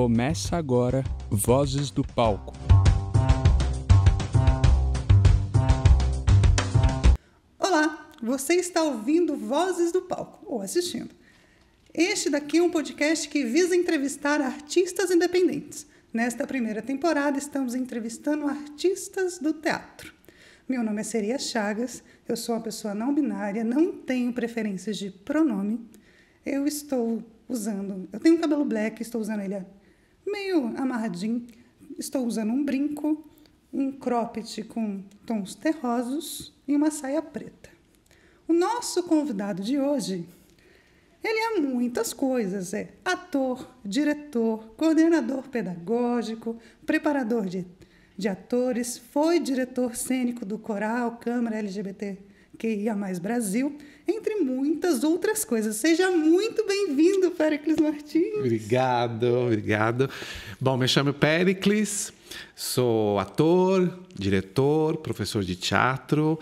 Começa agora Vozes do Palco. Olá, você está ouvindo Vozes do Palco, ou assistindo. Este daqui é um podcast que visa entrevistar artistas independentes. Nesta primeira temporada, estamos entrevistando artistas do teatro. Meu nome é Seria Chagas, eu sou uma pessoa não binária, não tenho preferências de pronome. Eu tenho um cabelo black, estou usando ele meio amarradinho, estou usando um brinco, um cropped com tons terrosos e uma saia preta. O nosso convidado de hoje, ele é muitas coisas, é ator, diretor, coordenador pedagógico, preparador de atores, foi diretor cênico do Coral Câmara LGBTQIA+ Brasil, entre muitas outras coisas. Seja muito bem-vindo, Péricles Martins. Obrigado. Bom, me chamo Péricles, sou ator, diretor, professor de teatro,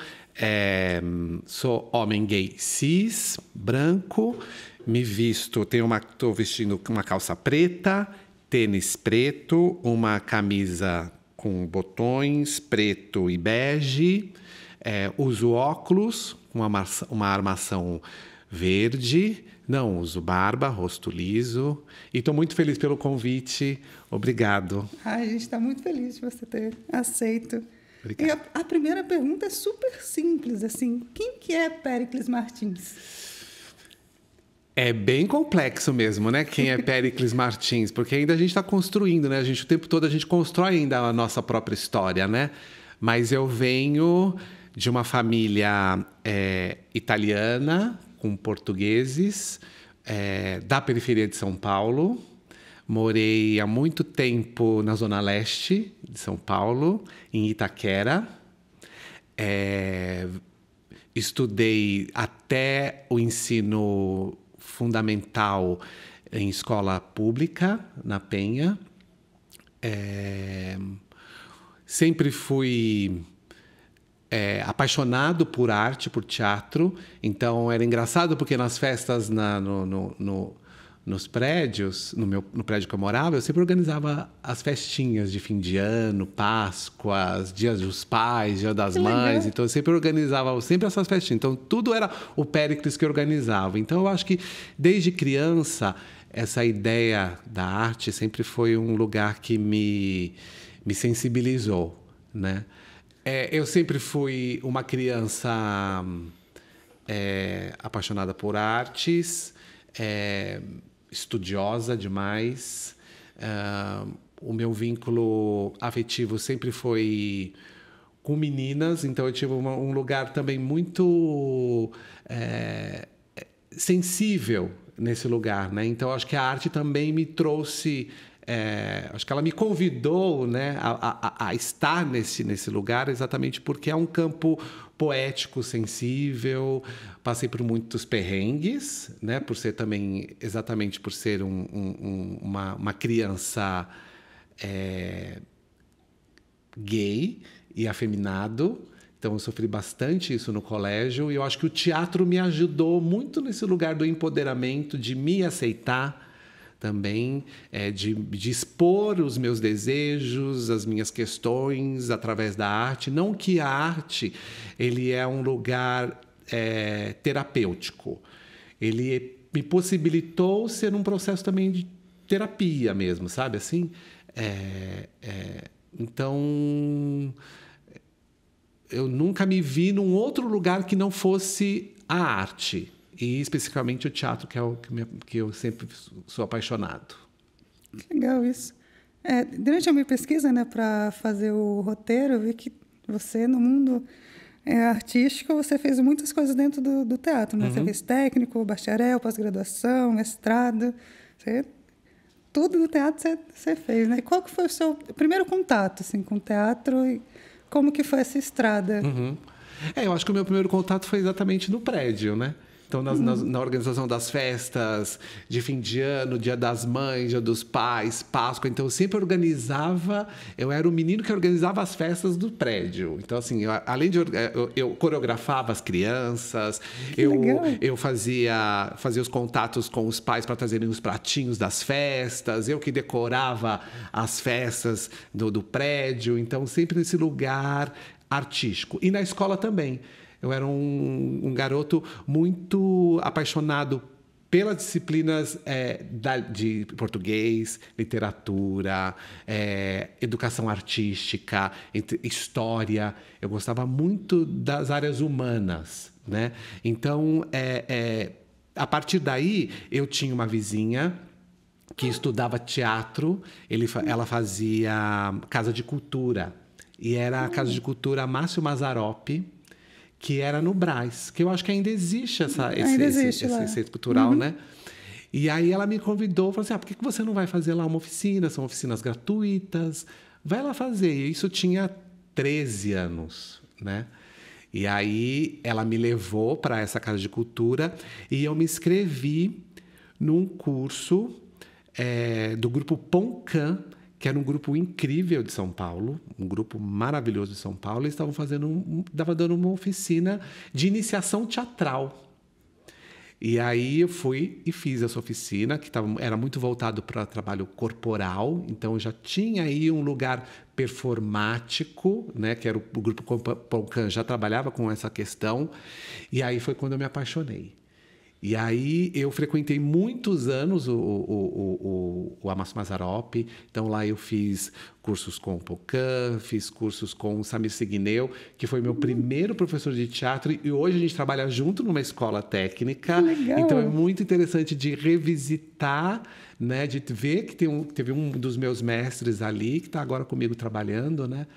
sou homem gay cis, branco, estou vestindo uma calça preta, tênis preto, uma camisa com botões preto e bege, uso óculos com uma armação verde, não uso barba, rosto liso, e estou muito feliz pelo convite. Obrigado. A gente está muito feliz de você ter aceito. Obrigado. E a primeira pergunta é super simples, assim, quem que é Péricles Martins? É bem complexo mesmo, né? Quem é Péricles Martins? Porque ainda a gente está construindo, né? O tempo todo a gente constrói ainda a nossa própria história, né? Mas eu venho de uma família italiana, com portugueses, da periferia de São Paulo. Morei há muito tempo na Zona Leste de São Paulo, em Itaquera. Estudei até o ensino fundamental em escola pública, na Penha. Sempre fui apaixonado por arte, por teatro. Então, era engraçado porque nas festas nos prédios, no prédio que eu morava, eu sempre organizava as festinhas de fim de ano, Páscoas, Dia dos Pais, Dia das Mães. Então, eu sempre organizava essas festinhas. Então, tudo era o Péricles que organizava. Então, eu acho que, desde criança, essa ideia da arte sempre foi um lugar que me sensibilizou, né? Eu sempre fui uma criança apaixonada por artes, estudiosa demais. O meu vínculo afetivo sempre foi com meninas, então eu tive um lugar também muito sensível nesse lugar, né? Então, acho que a arte também me trouxe... acho que ela me convidou, né, a estar nesse lugar exatamente porque é um campo poético, sensível. Passei por muitos perrengues, né, exatamente por ser uma criança gay e afeminado. Então, eu sofri bastante isso no colégio e eu acho que o teatro me ajudou muito nesse lugar do empoderamento, de me aceitar também, de expor os meus desejos, as minhas questões através da arte. Não que a arte ele é um lugar terapêutico. Ele me possibilitou ser um processo também de terapia mesmo, sabe? Assim, então, eu nunca me vi num outro lugar que não fosse a arte. E, especificamente, o teatro, que é o que eu sempre sou apaixonado. Que legal isso. Durante a minha pesquisa, né, para fazer o roteiro, eu vi que você, no mundo artístico, você fez muitas coisas dentro do teatro, né? Uhum. Você fez técnico, bacharel, pós-graduação, mestrado. Tudo do teatro você fez, né? E qual que foi o seu primeiro contato assim, com o teatro e como que foi essa estrada? Uhum. Eu acho que o meu primeiro contato foi exatamente no prédio, né? Então, na organização das festas, de fim de ano, Dia das Mães, Dia dos Pais, Páscoa. Então, eu sempre organizava... Eu era o menino que organizava as festas do prédio. Então, assim, além de... Eu coreografava as crianças. Eu fazia os contatos com os pais para trazerem os pratinhos das festas. Eu que decorava as festas do prédio. Então, sempre nesse lugar artístico. E na escola também. Eu era um garoto muito apaixonado pelas disciplinas de português, literatura, educação artística, história. Eu gostava muito das áreas humanas, né? Então, a partir daí, eu tinha uma vizinha que estudava teatro. Ela fazia Casa de Cultura. E era a Casa de Cultura Márcio Mazzaropi, que era no Brás, que eu acho que ainda existe esse centro cultural, né? E aí ela me convidou, falou assim, por que você não vai fazer lá uma oficina? São oficinas gratuitas, vai lá fazer. E isso tinha 13 anos, né? E aí ela me levou para essa Casa de Cultura e eu me inscrevi num curso do grupo Poncam, que era um grupo incrível de São Paulo, um grupo maravilhoso de São Paulo. Eles estavam dando uma oficina de iniciação teatral. E aí eu fui e fiz essa oficina, que era muito voltado para trabalho corporal. Então, eu já tinha aí um lugar performático, né? Que era o grupo Poncam, já trabalhava com essa questão. E aí foi quando eu me apaixonei. E aí eu frequentei muitos anos o Márcio Mazzaropi. Então lá eu fiz cursos com o Poncam, fiz cursos com o Samir Signeu, que foi meu primeiro professor de teatro, e hoje a gente trabalha junto numa escola técnica. Legal. Então é muito interessante de revisitar, né, de ver que teve um dos meus mestres ali que está agora comigo trabalhando, né?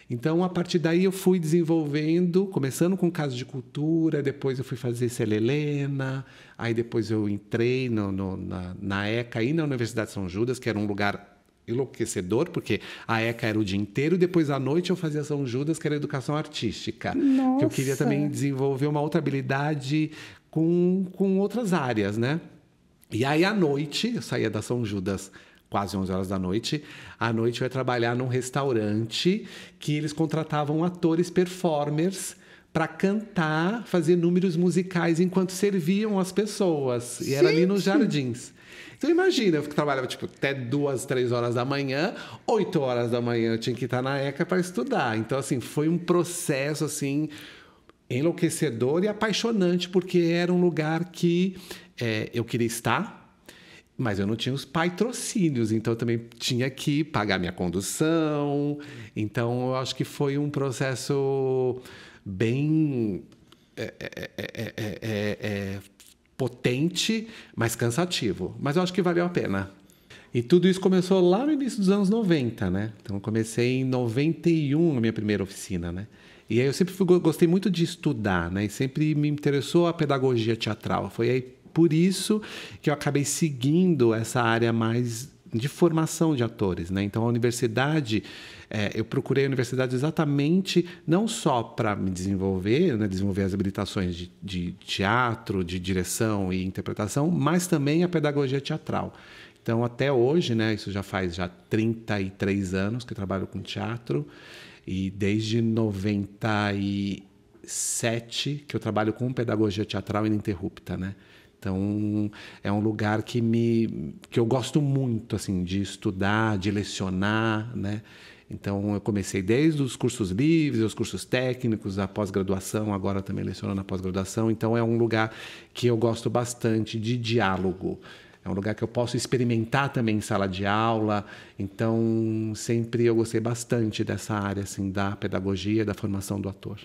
Então, a partir daí, eu fui desenvolvendo, começando com Casa de Cultura, depois eu fui fazer Célia Helena, aí depois eu entrei na ECA e na Universidade de São Judas, que era um lugar enlouquecedor, porque a ECA era o dia inteiro, e depois à noite eu fazia São Judas, que era educação artística. Nossa. Que eu queria também desenvolver uma outra habilidade com outras áreas, né? E aí, à noite, eu saía da São Judas quase 11 horas da noite. À noite eu ia trabalhar num restaurante que eles contratavam atores performers para cantar, fazer números musicais enquanto serviam as pessoas. E era ali nos Jardins. Então imagina, eu trabalhava até 2, 3 horas da manhã, 8 horas da manhã eu tinha que estar na ECA para estudar. Então, assim, foi um processo assim enlouquecedor e apaixonante, porque era um lugar que eu queria estar, mas eu não tinha os patrocínios, então eu também tinha que pagar minha condução. Então, eu acho que foi um processo bem potente, mas cansativo. Mas eu acho que valeu a pena. E tudo isso começou lá no início dos anos 90, né? Então, eu comecei em 91 a minha primeira oficina, né? E aí eu sempre gostei muito de estudar, né? E sempre me interessou a pedagogia teatral. Foi aí por isso que eu acabei seguindo essa área mais de formação de atores, né? Então, a universidade, eu procurei a universidade exatamente não só para me desenvolver, né? Desenvolver as habilitações de teatro, de direção e interpretação, mas também a pedagogia teatral. Então, até hoje, né? Isso já faz 33 anos que eu trabalho com teatro, e desde 97 que eu trabalho com pedagogia teatral ininterrupta, né? Então, é um lugar que eu gosto muito, assim, de estudar, de lecionar, né? Então, eu comecei desde os cursos livres, os cursos técnicos, a pós-graduação, agora também leciono na pós-graduação. Então, é um lugar que eu gosto bastante de diálogo. É um lugar que eu posso experimentar também em sala de aula. Então, sempre eu gostei bastante dessa área, assim, da pedagogia, da formação do ator.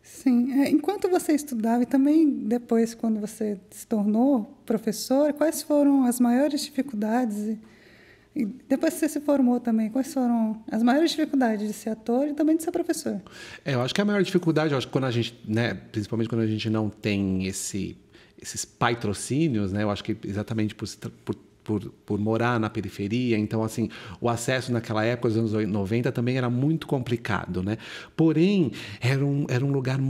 Sim. Enquanto você estudava e também depois, quando você se tornou professor, quais foram as maiores dificuldades? E depois que você se formou também, quais foram as maiores dificuldades de ser ator e também de ser professor? Eu acho que a maior dificuldade, eu acho que quando a gente, né, principalmente quando a gente não tem esses patrocínios, né, eu acho que exatamente por morar na periferia, então, assim, o acesso naquela época, nos anos 90, também era muito complicado, né? Porém, era um lugar,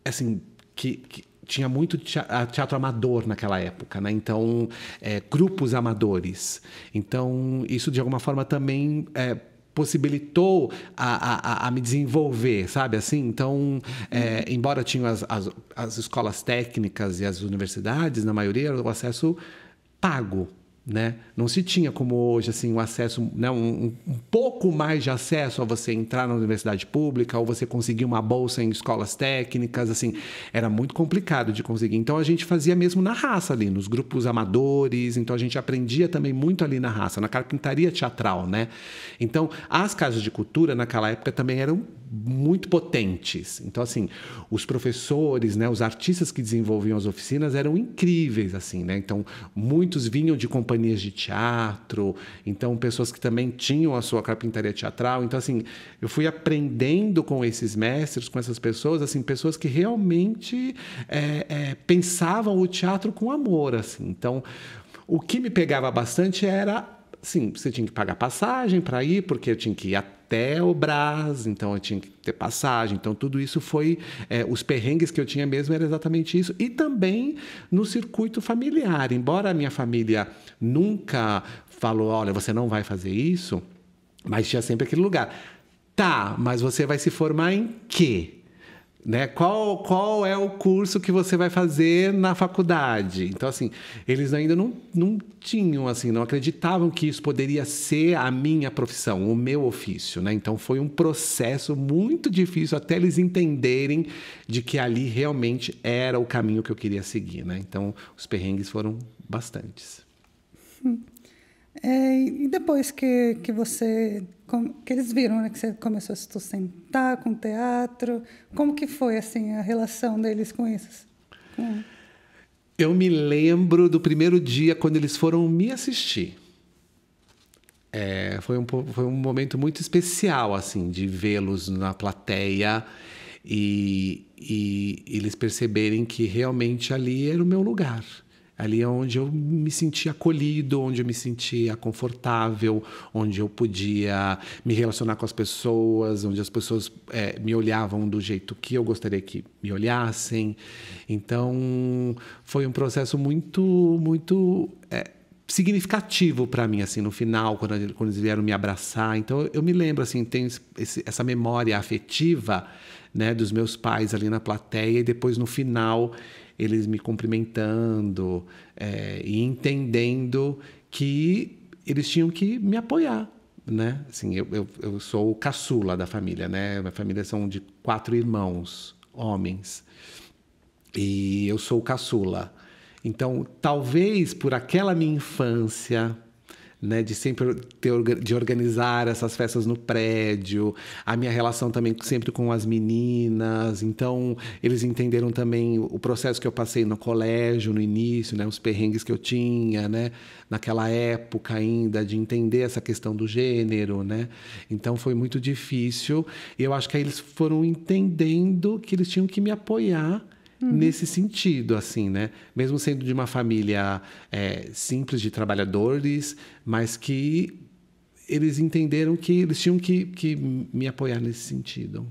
assim, que tinha muito teatro amador naquela época, né? Então, grupos amadores. Então, isso de alguma forma também possibilitou a me desenvolver, sabe assim? Então, embora tinham as escolas técnicas e as universidades, na maioria era o acesso pago, né? Não se tinha como hoje assim o acesso, né? um pouco mais de acesso a você entrar na universidade pública ou você conseguir uma bolsa em escolas técnicas, assim, era muito complicado de conseguir. Então a gente fazia mesmo na raça ali, nos grupos amadores. Então a gente aprendia também muito ali na raça, na carpintaria teatral, né? Então as casas de cultura naquela época também eram muito potentes. Então assim, os professores, né, os artistas que desenvolviam as oficinas eram incríveis, assim, né? Então muitos vinham de companhias de teatro, então pessoas que também tinham a sua carpintaria teatral. Então assim, eu fui aprendendo com esses mestres, com essas pessoas, assim, pessoas que realmente pensavam o teatro com amor, assim. Então o que me pegava bastante era, sim, você tinha que pagar passagem para ir, porque eu tinha que ir até o Brás, então eu tinha que ter passagem. Então, tudo isso foi... os perrengues que eu tinha mesmo era exatamente isso. E também no circuito familiar. Embora a minha família nunca falou, olha, você não vai fazer isso, mas tinha sempre aquele lugar. Tá, mas você vai se formar em quê? Né? Qual é o curso que você vai fazer na faculdade? Então, assim, eles ainda não tinham, assim, não acreditavam que isso poderia ser a minha profissão, o meu ofício, né? Então, foi um processo muito difícil até eles entenderem de que ali realmente era o caminho que eu queria seguir, né? Então, os perrengues foram bastantes. E depois que eles viram, né, que você começou a se sustentar com teatro, como que foi assim a relação deles com isso? Eu me lembro do primeiro dia quando eles foram me assistir. Foi um momento muito especial, assim, de vê-los na plateia e eles perceberem que realmente ali era o meu lugar. Ali é onde eu me sentia acolhido, onde eu me sentia confortável, onde eu podia me relacionar com as pessoas, onde as pessoas me olhavam do jeito que eu gostaria que me olhassem. Então, foi um processo muito, muito significativo para mim, assim, no final, quando eles vieram me abraçar. Então, eu me lembro, assim, tem essa memória afetiva, né, dos meus pais ali na plateia e depois, no final, eles me cumprimentando e entendendo que eles tinham que me apoiar, né? Assim, eu sou o caçula da família, né? Minha família são de 4 irmãos, homens, e eu sou o caçula. Então, talvez por aquela minha infância, né, de sempre de organizar essas festas no prédio, a minha relação também sempre com as meninas. Então, eles entenderam também o processo que eu passei no colégio, no início, né, os perrengues que eu tinha, né, naquela época ainda, de entender essa questão do gênero, né? Então, foi muito difícil. E eu acho que aí eles foram entendendo que eles tinham que me apoiar nesse sentido, assim, né? Mesmo sendo de uma família simples de trabalhadores, mas que eles entenderam que eles tinham que me apoiar nesse sentido.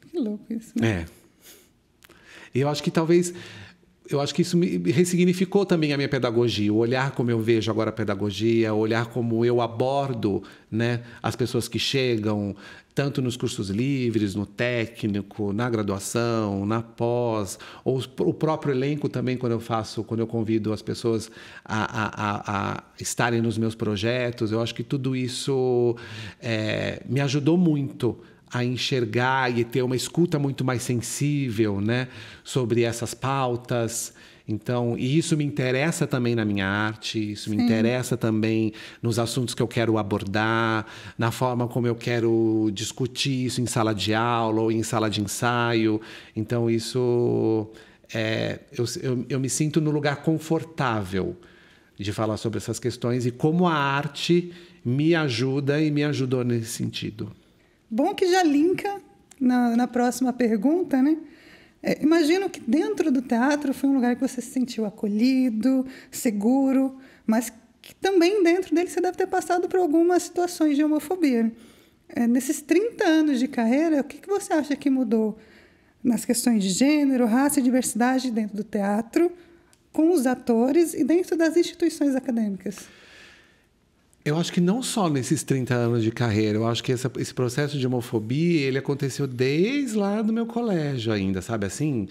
Que louco isso, né? E eu acho que isso me ressignificou também a minha pedagogia, o olhar como eu vejo agora a pedagogia, o olhar como eu abordo, né, as pessoas que chegam, tanto nos cursos livres, no técnico, na graduação, na pós, ou o próprio elenco também, quando eu convido as pessoas a estarem nos meus projetos. Eu acho que tudo isso me ajudou muito a enxergar e ter uma escuta muito mais sensível, né, sobre essas pautas. Então, e isso me interessa também na minha arte, isso me interessa também nos assuntos que eu quero abordar, na forma como eu quero discutir isso em sala de aula ou em sala de ensaio. Então, isso eu me sinto no lugar confortável de falar sobre essas questões e como a arte me ajuda e me ajudou nesse sentido. Bom que já linka na próxima pergunta, né? Imagino que dentro do teatro foi um lugar que você se sentiu acolhido, seguro, mas que também dentro dele você deve ter passado por algumas situações de homofobia. Nesses 30 anos de carreira, o que você acha que mudou nas questões de gênero, raça e diversidade dentro do teatro, com os atores e dentro das instituições acadêmicas? Eu acho que não só nesses 30 anos de carreira, eu acho que esse processo de homofobia, ele aconteceu desde lá do meu colégio ainda, sabe assim?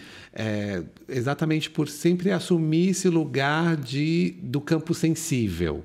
Exatamente por sempre assumir esse lugar do campo sensível,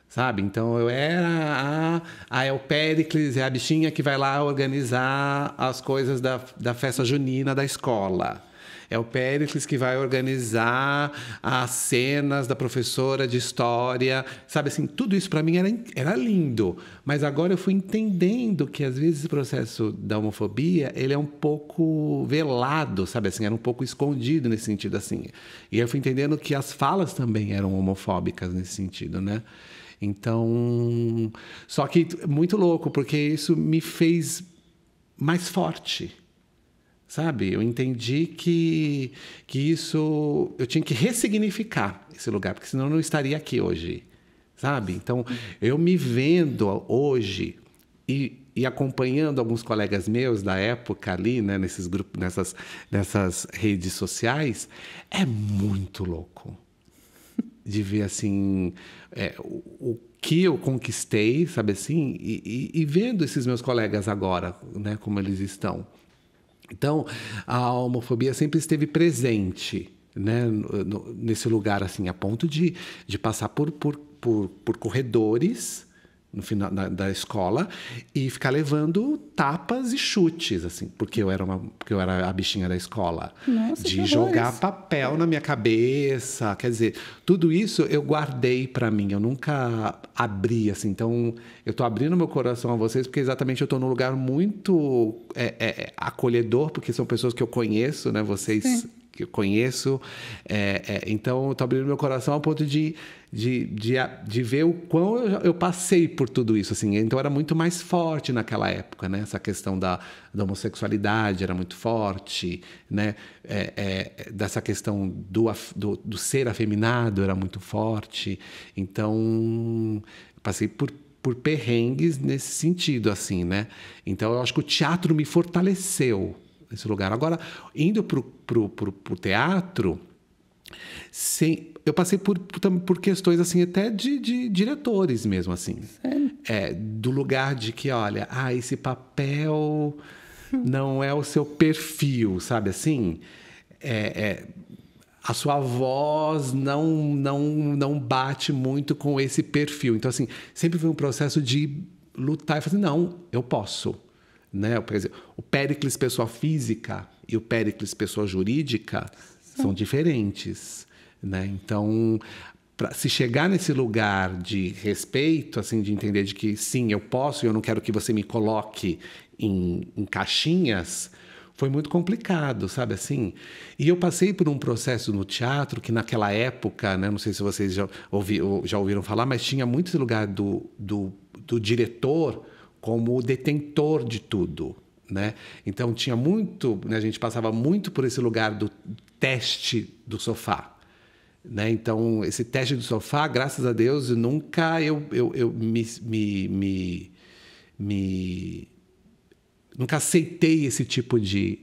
sabe? Então, eu era é o Péricles, é a bichinha que vai lá organizar as coisas da festa junina da escola. É o Péricles que vai organizar as cenas da professora de história. Sabe assim, tudo isso para mim era lindo. Mas agora eu fui entendendo que, às vezes, o processo da homofobia, ele é um pouco velado, sabe assim? Era um pouco escondido nesse sentido, assim. E eu fui entendendo que as falas também eram homofóbicas nesse sentido, né? Então, só que muito louco, porque isso me fez mais forte. Sabe? Eu entendi que isso... Eu tinha que ressignificar esse lugar, porque senão eu não estaria aqui hoje. Sabe? Então, eu me vendo hoje e acompanhando alguns colegas meus da época ali, né, nesses grupos, nessas redes sociais, é muito louco de ver, assim, o que eu conquistei, sabe assim? E vendo esses meus colegas agora, né, como eles estão. Então, a homofobia sempre esteve presente, né, nesse lugar, assim, a ponto de passar por corredores no final da escola e ficar levando tapas e chutes, assim, porque eu era a bichinha da escola. Nossa, de jogar papel na minha cabeça. Quer dizer, tudo isso eu guardei para mim, eu nunca abri, assim. Então, eu tô abrindo meu coração a vocês porque exatamente eu tô num lugar muito acolhedor, porque são pessoas que eu conheço, né? Vocês... Sim. Que eu conheço, então eu estou abrindo meu coração ao ponto de ver o quão eu passei por tudo isso, assim. Então era muito mais forte naquela época, né? Essa questão da homossexualidade era muito forte, né? Dessa questão do ser afeminado era muito forte. Então passei por perrengues nesse sentido, assim, né? Então eu acho que o teatro me fortaleceu nesse lugar. Agora, indo pro teatro, eu passei por questões, assim, até de diretores mesmo, assim. Do lugar de que, olha, esse papel não é o seu perfil, sabe assim? A sua voz não bate muito com esse perfil. Então, assim, sempre foi um processo de lutar e fazer, não, eu posso. Né? Quer dizer, o Péricles pessoa física e o Péricles pessoa jurídica são diferentes, né? Então, para se chegar nesse lugar de respeito, assim, de entender de que sim, eu posso e eu não quero que você me coloque em caixinhas, foi muito complicado, sabe assim? E eu passei por um processo no teatro que naquela época, né, não sei se vocês já ouviram falar, mas tinha muito esse lugar do diretor como o detentor de tudo, né? Então tinha muito, né, a gente passava muito por esse lugar do teste do sofá, né? Então esse teste do sofá, graças a Deus, nunca nunca aceitei esse tipo de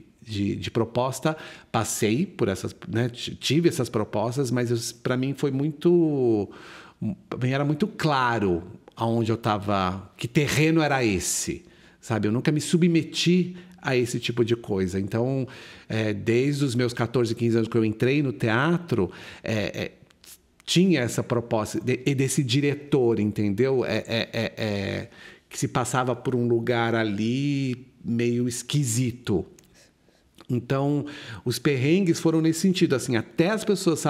proposta. Passei por essas, né, tive essas propostas, mas para mim era muito claro aonde eu estava, que terreno era esse, sabe? Eu nunca me submeti a esse tipo de coisa. Então, desde os meus 14, 15 anos que eu entrei no teatro, tinha essa proposta desse diretor, entendeu? Que se passava por um lugar ali meio esquisito. Então, os perrengues foram nesse sentido, assim, até as pessoas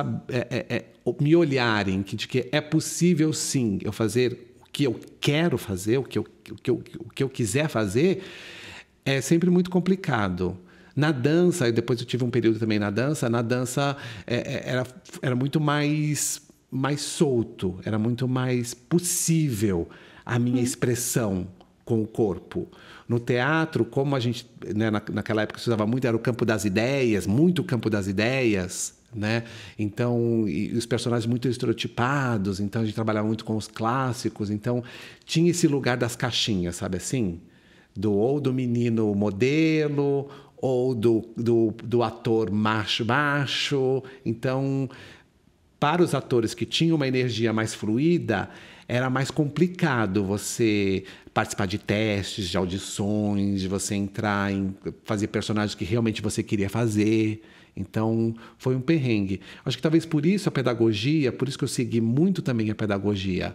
me olharem de que é possível, sim, eu fazer o que eu quero fazer, o que eu quiser fazer, é sempre muito complicado. Na dança, e depois eu tive um período também na dança era muito mais solto, era muito mais possível a minha expressão com o corpo. No teatro, como a gente, né, naquela época se usava muito, era o campo das ideias, muito campo das ideias, né? Então, e os personagens muito estereotipados, então a gente trabalhava muito com os clássicos, então tinha esse lugar das caixinhas, sabe assim? Ou do menino modelo, ou do ator macho. Então, para os atores que tinham uma energia mais fluida, era mais complicado você participar de testes, de audições, de você entrar em fazer personagens que realmente você queria fazer. Então, foi um perrengue. Acho que talvez por isso a pedagogia, por isso que eu segui muito também a pedagogia,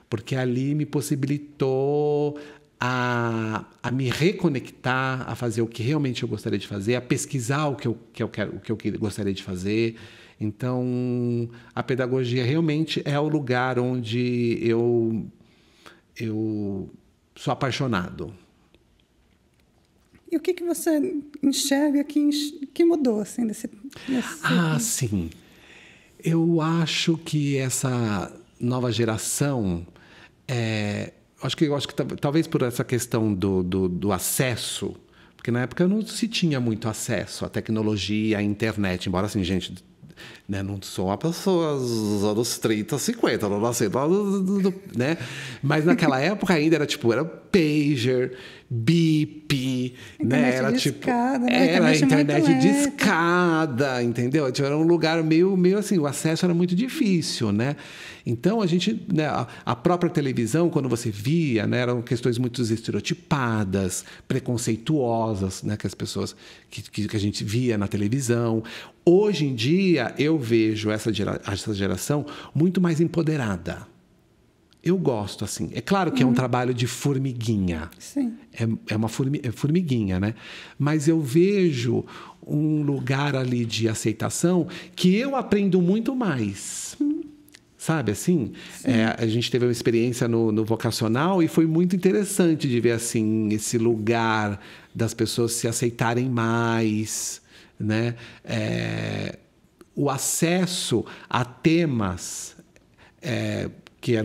porque ali me possibilitou a me reconectar, a fazer o que realmente eu gostaria de fazer, a pesquisar o que eu gostaria de fazer. Então, a pedagogia realmente é o lugar onde eu sou apaixonado. E o que você enxerga que mudou assim, nesse... Sim. Eu acho que essa nova geração... Acho que talvez por essa questão do acesso, porque na época não se tinha muito acesso à tecnologia, à internet, embora assim, gente... Né? Não sou uma pessoa dos anos 30, 50, não nasci, né? Mas naquela época ainda era pager, bip, né? Era discada, era a internet de escada, entendeu? Era um lugar meio assim, o acesso era muito difícil, né? Então a gente, né, a própria televisão, quando você via, né, eram questões muito estereotipadas, preconceituosas, né, que as pessoas que a gente via na televisão. Hoje em dia eu vejo essa geração muito mais empoderada. Eu gosto, assim. É claro que é um trabalho de formiguinha. Sim. É uma formiguinha, né? Mas eu vejo um lugar ali de aceitação que eu aprendo muito mais. Sabe, assim? A gente teve uma experiência no vocacional e foi muito interessante de ver, assim, esse lugar das pessoas se aceitarem mais, né? O acesso a temas que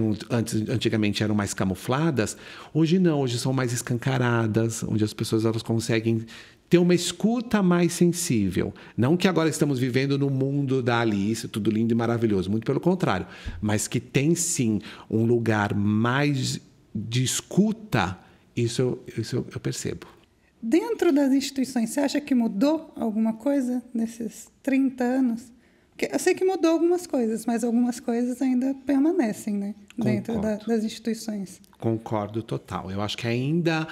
antigamente eram mais camufladas, hoje não, hoje são mais escancaradas, onde as pessoas elas conseguem ter uma escuta mais sensível. Não que agora estamos vivendo no mundo da Alice, tudo lindo e maravilhoso, muito pelo contrário, mas que tem sim um lugar mais de escuta, isso eu percebo. Dentro das instituições, você acha que mudou alguma coisa nesses 30 anos? Porque eu sei que mudou algumas coisas, mas algumas coisas ainda permanecem, né? Dentro das instituições. Concordo total. Eu acho que ainda...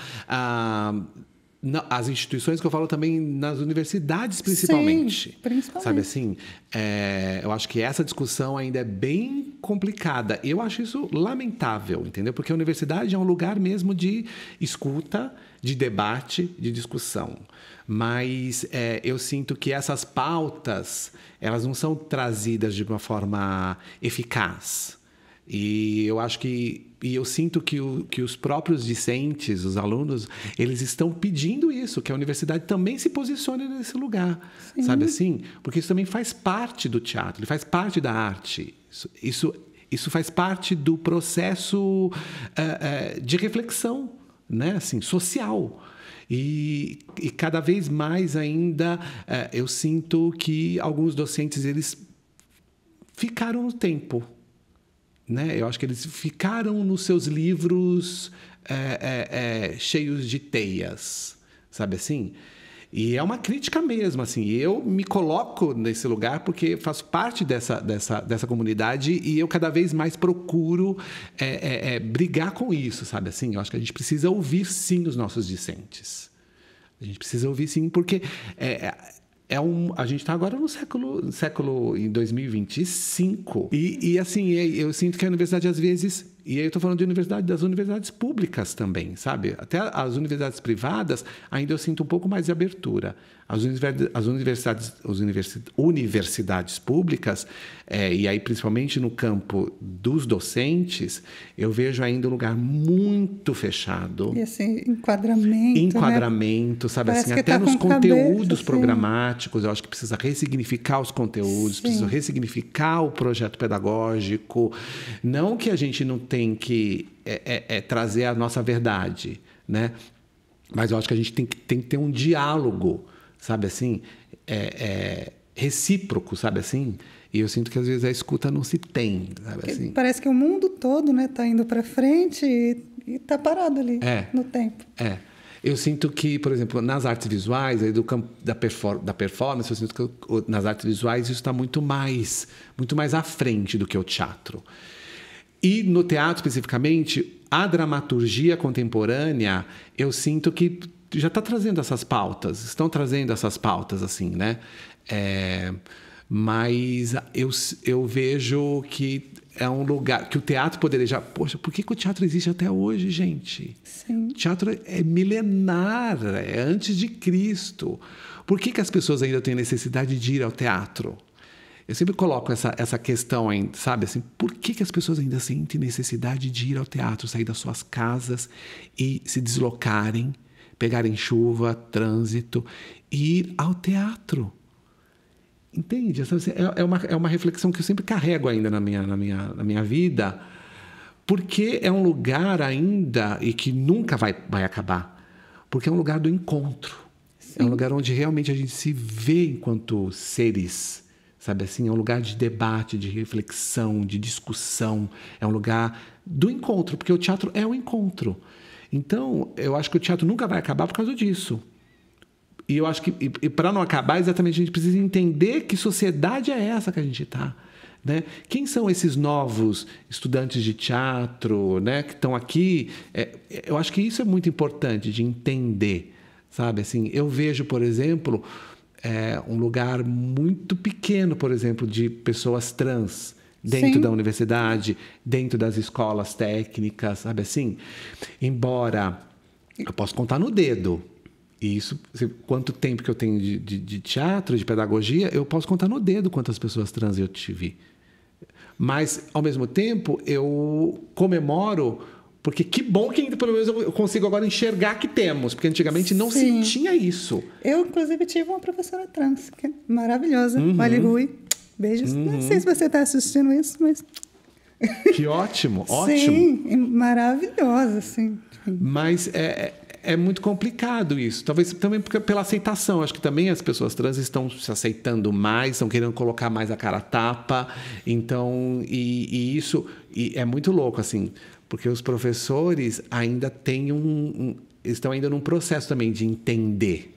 as instituições que eu falo também nas universidades, principalmente. Sim, principalmente. Sabe assim? Eu acho que essa discussão ainda é bem complicada. Eu acho isso lamentável, entendeu? Porque a universidade é um lugar mesmo de escuta, de debate, de discussão. Mas eu sinto que essas pautas, elas não são trazidas de uma forma eficaz. E eu acho eu sinto que os próprios discentes, os alunos, eles estão pedindo isso, que a universidade também se posicione nesse lugar, sim, sabe assim? Porque isso também faz parte do teatro, ele faz parte da arte. Isso faz parte do processo de reflexão, né? Assim, social. E cada vez mais ainda eu sinto que alguns docentes eles ficaram no tempo. Né? Eu acho que eles ficaram nos seus livros cheios de teias, sabe assim? E é uma crítica mesmo, assim. Eu me coloco nesse lugar porque faço parte dessa comunidade e eu cada vez mais procuro brigar com isso, sabe assim? Eu acho que a gente precisa ouvir, sim, os nossos discentes. A gente precisa ouvir, sim, porque... a gente está agora no século em 2025 e assim eu sinto que a universidade às vezes, e aí eu estou falando das universidades públicas também, sabe? Até as universidades privadas ainda eu sinto um pouco mais de abertura. As universidades públicas, e aí principalmente no campo dos docentes, eu vejo ainda um lugar muito fechado. E assim, enquadramento, né? Sabe? Assim, até tá nos conteúdos cabeça, programáticos, eu acho que precisa ressignificar os conteúdos, precisa ressignificar o projeto pedagógico. Não que a gente não tem que trazer a nossa verdade, né? Mas eu acho que a gente tem que ter um diálogo, sabe assim, recíproco, sabe assim? E eu sinto que às vezes a escuta não se tem, sabe assim? Parece que o mundo todo, né, tá indo para frente e tá parado ali no tempo. Eu sinto que, por exemplo, nas artes visuais, aí do campo da performance, eu sinto que nas artes visuais isso está muito mais à frente do que o teatro. E no teatro, especificamente, a dramaturgia contemporânea, eu sinto que já está trazendo essas pautas, estão trazendo essas pautas, assim, né? Mas eu vejo que é um lugar que o teatro poderia já... Poxa, por que o teatro existe até hoje, gente? Sim. O teatro é milenar, é antes de Cristo. Por que as pessoas ainda têm necessidade de ir ao teatro? Eu sempre coloco essa questão, sabe? Assim, por que as pessoas ainda sentem necessidade de ir ao teatro, sair das suas casas e se deslocarem, pegarem chuva, trânsito e ir ao teatro? Entende? É uma reflexão que eu sempre carrego ainda na minha vida, porque é um lugar ainda, e que nunca vai acabar, porque é um lugar do encontro. Sim. É um lugar onde realmente a gente se vê enquanto seres, sabe assim? É um lugar de debate, de reflexão, de discussão, é um lugar do encontro, porque o teatro é o encontro. Então, eu acho que o teatro nunca vai acabar por causa disso. E eu acho que, para não acabar, exatamente, a gente precisa entender que sociedade é essa que a gente está. Né? Quem são esses novos estudantes de teatro, né, que estão aqui? Eu acho que isso é muito importante de entender. Sabe? Assim, eu vejo, por exemplo, um lugar muito pequeno, por exemplo, de pessoas trans dentro Sim. da universidade, dentro das escolas técnicas, sabe assim? Embora eu possa contar no dedo. E isso, quanto tempo que eu tenho de teatro, de pedagogia, eu posso contar no dedo quantas pessoas trans eu tive. Mas, ao mesmo tempo, eu comemoro, porque que bom que pelo menos eu consigo agora enxergar que temos, porque antigamente não se tinha isso. Eu, inclusive, tive uma professora trans, que é maravilhosa, Mali Rui. Beijos. Não sei se você está assistindo isso, mas... Que ótimo, ótimo. Sim, maravilhosa, sim. Mas é muito complicado isso. Talvez também pela aceitação. Acho que também as pessoas trans estão se aceitando mais, estão querendo colocar mais a cara a tapa. Então, e isso é muito louco, assim, porque os professores ainda têm estão ainda num processo também de entender.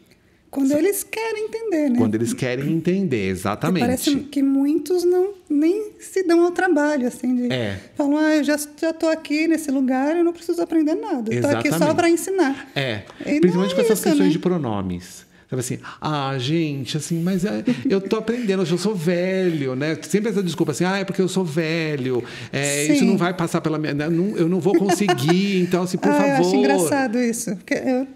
Quando eles querem entender, né? Quando eles querem entender, exatamente. Parece que muitos nem se dão ao trabalho, assim, de falam, eu já estou aqui nesse lugar, eu não preciso aprender nada. Estou aqui só para ensinar. Principalmente com essas questões de pronomes. Sabe assim, gente, assim, mas eu tô aprendendo, eu sou velho, né? Sempre essa desculpa assim, é porque eu sou velho, isso não vai passar pela minha... eu não vou conseguir, então, assim, por favor... Eu acho engraçado isso, porque eu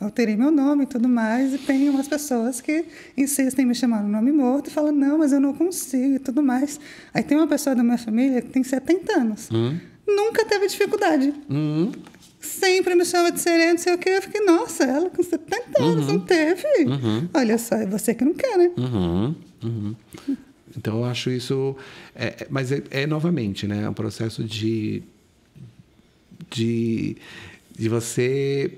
alterei meu nome e tudo mais, e tem umas pessoas que insistem em me chamar no nome morto e falam, não, mas eu não consigo e tudo mais. Aí tem uma pessoa da minha família que tem 70 anos, nunca teve dificuldade. Sempre me chama de Serena, não sei o quê. Eu fiquei, nossa, ela com 70 anos não teve. Olha só, é você que não quer, né? Então, eu acho isso... mas novamente, né? É um processo de você,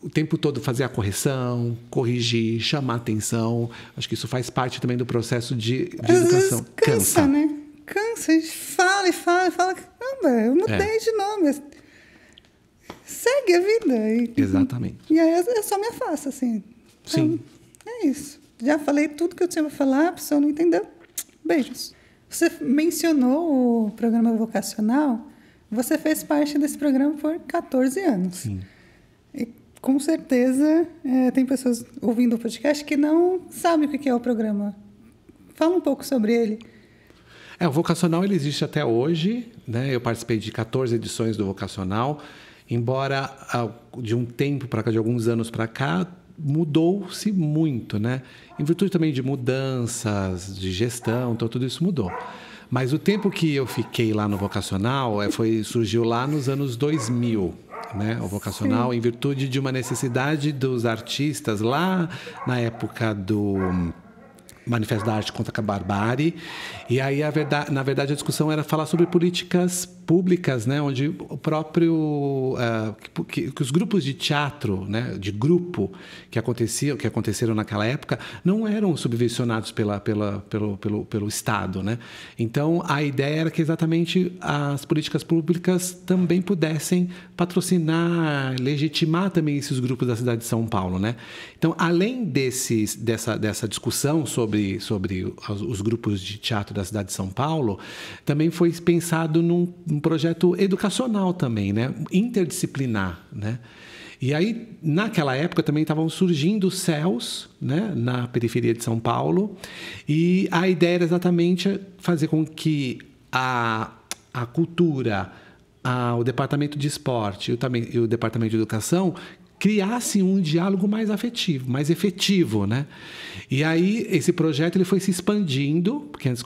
o tempo todo, fazer a correção, corrigir, chamar atenção. Acho que isso faz parte também do processo de educação. Vezes cansa, né? Cansa. A gente fala e fala. Caramba, eu mudei de nome. Segue a vida. Exatamente. E aí eu só me afasto, assim. Então, Sim. É isso. Já falei tudo que eu tinha para falar, a pessoa não entendeu. Beijos. Você mencionou o programa vocacional. Você fez parte desse programa por 14 anos. Sim. E com certeza tem pessoas ouvindo o podcast que não sabem o que é o programa. Fala um pouco sobre ele. O vocacional ele existe até hoje, né? Eu participei de 14 edições do vocacional. Embora de um tempo para cá, de alguns anos para cá, mudou-se muito, né? Em virtude também de mudanças, de gestão, então tudo isso mudou. Mas o tempo que eu fiquei lá no vocacional surgiu lá nos anos 2000, né? O vocacional, sim, em virtude de uma necessidade dos artistas lá na época do Manifesto da Arte contra a Barbárie. E aí, na verdade, a discussão era falar sobre políticas públicas, né, onde o próprio que os grupos de teatro, né, de grupo que aconteceram naquela época não eram subvencionados pelo Estado, né? Então a ideia era que exatamente as políticas públicas também pudessem patrocinar, legitimar também esses grupos da cidade de São Paulo, né? Então, além dessa discussão sobre os grupos de teatro da cidade de São Paulo, também foi pensado num projeto educacional também, né? Interdisciplinar, né? E aí, naquela época, também estavam surgindo os CELs, né, na periferia de São Paulo, e a ideia era exatamente fazer com que a cultura, o departamento de esporte e o departamento de educação criasse um diálogo mais afetivo, mais efetivo, né? E aí esse projeto ele foi se expandindo, porque antes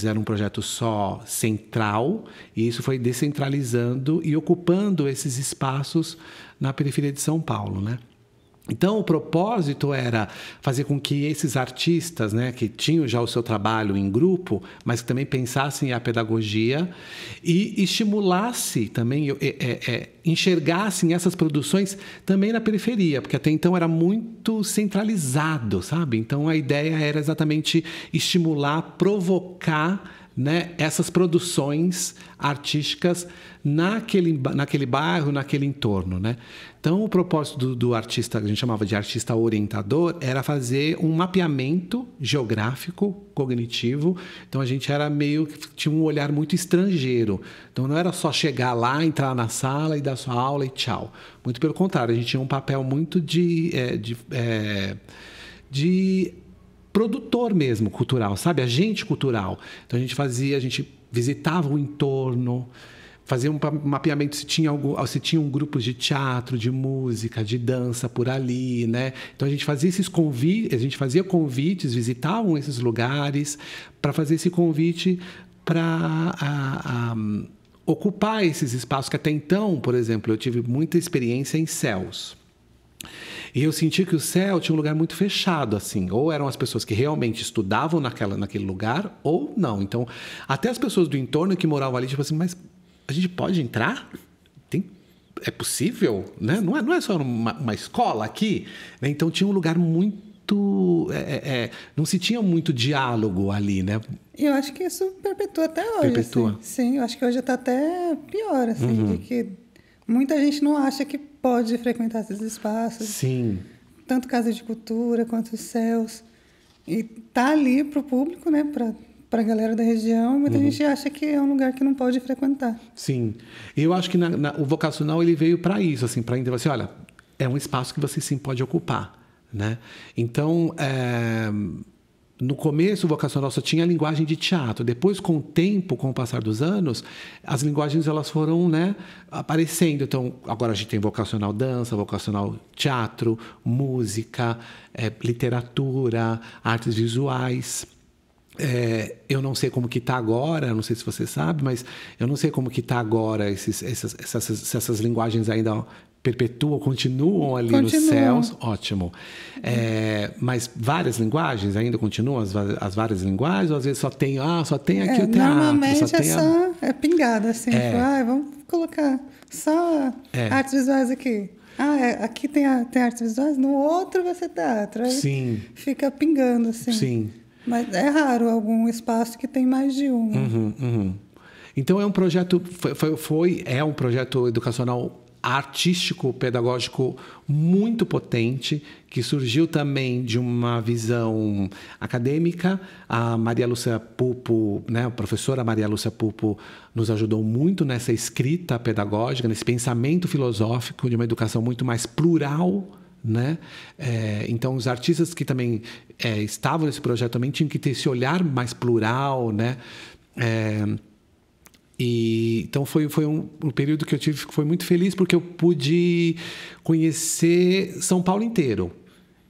era um projeto só central, e isso foi descentralizando e ocupando esses espaços na periferia de São Paulo, né? Então, o propósito era fazer com que esses artistas, né, que tinham já o seu trabalho em grupo, mas que também pensassem a pedagogia e estimulasse também, enxergassem essas produções também na periferia, porque até então era muito centralizado, sabe? Então, a ideia era exatamente estimular, provocar, né, essas produções artísticas naquele bairro, naquele entorno, né? Então, o propósito do artista, que a gente chamava de artista orientador, era fazer um mapeamento geográfico, cognitivo. Então, a gente era tinha um olhar muito estrangeiro. Então, não era só chegar lá, entrar na sala e dar sua aula e tchau. Muito pelo contrário, a gente tinha um papel muito de produtor mesmo, cultural, sabe? Agente cultural. Então, a gente visitava o entorno, fazia um mapeamento se tinham grupos de teatro, de música, de dança por ali, né? Então, a gente fazia convites, visitavam esses lugares para fazer esse convite para ocupar esses espaços que até então, por exemplo, eu tive muita experiência em CELs. E eu senti que o CEL tinha um lugar muito fechado, assim. Ou eram as pessoas que realmente estudavam naquele lugar, ou não. Então, até as pessoas do entorno que moravam ali, tipo assim, mas a gente pode entrar? É possível? Né? Não é só uma escola aqui? Né? Então, tinha um lugar muito... não se tinha muito diálogo ali, né? E eu acho que isso perpetua até hoje. Perpetua. Assim. Sim, eu acho que hoje está até pior, assim, de que muita gente não acha que pode frequentar esses espaços. Sim. Tanto Casa de Cultura quanto os CELs. E tá ali para o público, né? Para a galera da região. Muita gente acha que é um lugar que não pode frequentar. Sim. E eu acho que o vocacional ele veio para isso, assim, para entender assim, olha, é um espaço que você sim pode ocupar, né? Então, no começo, o vocacional só tinha a linguagem de teatro. Depois, com o tempo, com o passar dos anos, as linguagens elas foram, né, aparecendo. Então, agora a gente tem vocacional dança, vocacional teatro, música, literatura, artes visuais. Eu não sei como que está agora, não sei se você sabe, mas eu não sei como que está agora se essas linguagens ainda continuam ali nos CELs, ótimo. Mas várias linguagens ainda continuam, as várias linguagens, ou às vezes só tem aqui o teatro. Normalmente é pingada, assim, vamos colocar só artes visuais aqui. Aqui tem artes visuais, no outro vai ser teatro. Aí sim. Fica pingando, assim. Sim. Mas é raro algum espaço que tem mais de um. Então é um projeto, é um projeto educacional artístico, pedagógico muito potente, que surgiu também de uma visão acadêmica. A Maria Lúcia Pupo, né, a professora Maria Lúcia Pupo, nos ajudou muito nessa escrita pedagógica, nesse pensamento filosófico de uma educação muito mais plural, né? Então, os artistas que também estavam nesse projeto também tinham que ter esse olhar mais plural, né? Então foi um período que eu tive que foi muito feliz porque eu pude conhecer São Paulo inteiro.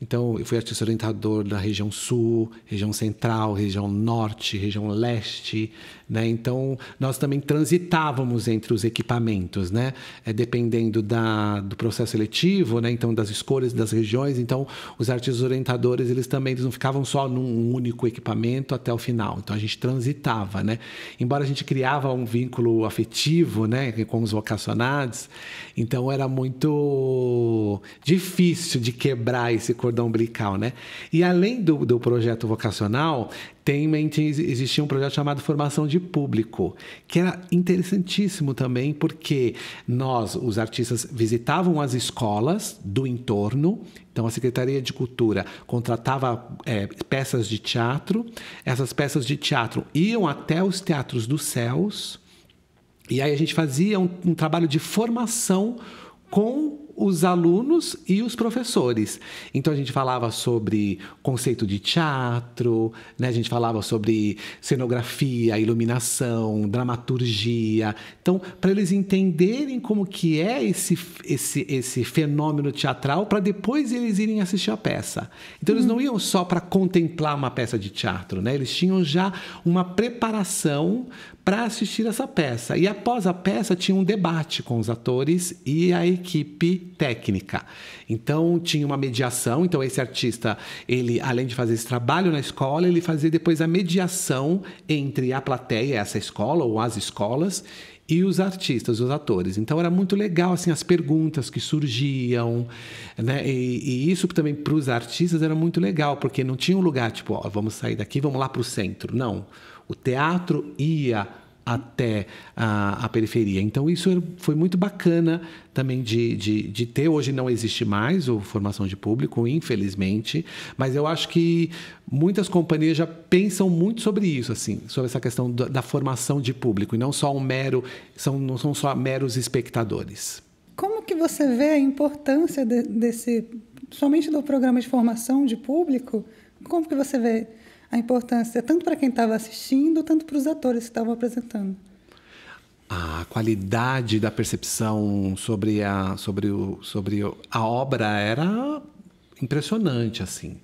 Então eu fui artista orientador da região sul, região central, região norte, região leste, né? Então, nós também transitávamos entre os equipamentos, né? Dependendo do processo seletivo, né? Então, das escolhas das regiões. Então, os artistas orientadores, eles não ficavam só num único equipamento até o final. Então, a gente transitava, né? Embora a gente criava um vínculo afetivo, né? Com os vocacionados, então era muito difícil de quebrar esse cordão umbilical, né? E além do projeto vocacional, existia um projeto chamado Formação de Público, que era interessantíssimo também, porque nós, os artistas, visitavam as escolas do entorno. Então, a Secretaria de Cultura contratava peças de teatro. Essas peças de teatro iam até os teatros dos céus. E aí a gente fazia um trabalho de formação com os alunos e os professores. Então, a gente falava sobre conceito de teatro, né? A gente falava sobre cenografia, iluminação, dramaturgia. Então, para eles entenderem como que é esse fenômeno teatral, para depois eles irem assistir a peça. Então, eles não iam só para contemplar uma peça de teatro, né? Eles tinham já uma preparação para assistir essa peça. E após a peça tinha um debate com os atores e a equipe técnica. Então tinha uma mediação. Então esse artista, ele, além de fazer esse trabalho na escola, ele fazia depois a mediação entre a plateia, essa escola ou as escolas, e os artistas, os atores. Então era muito legal assim, as perguntas que surgiam, né? E isso também para os artistas era muito legal, porque não tinha um lugar tipo, ó, vamos sair daqui, vamos lá para o centro. Não. O teatro ia até a periferia. Então, isso foi muito bacana também de ter. Hoje não existe mais a formação de público, infelizmente, mas eu acho que muitas companhias já pensam muito sobre isso, assim, sobre essa questão da formação de público, e não só não são só meros espectadores. Como que você vê a importância somente do programa de formação de público? Como que você vê a importância tanto para quem estava assistindo, tanto para os atores que estavam apresentando? A qualidade da percepção sobre a obra era impressionante, assim.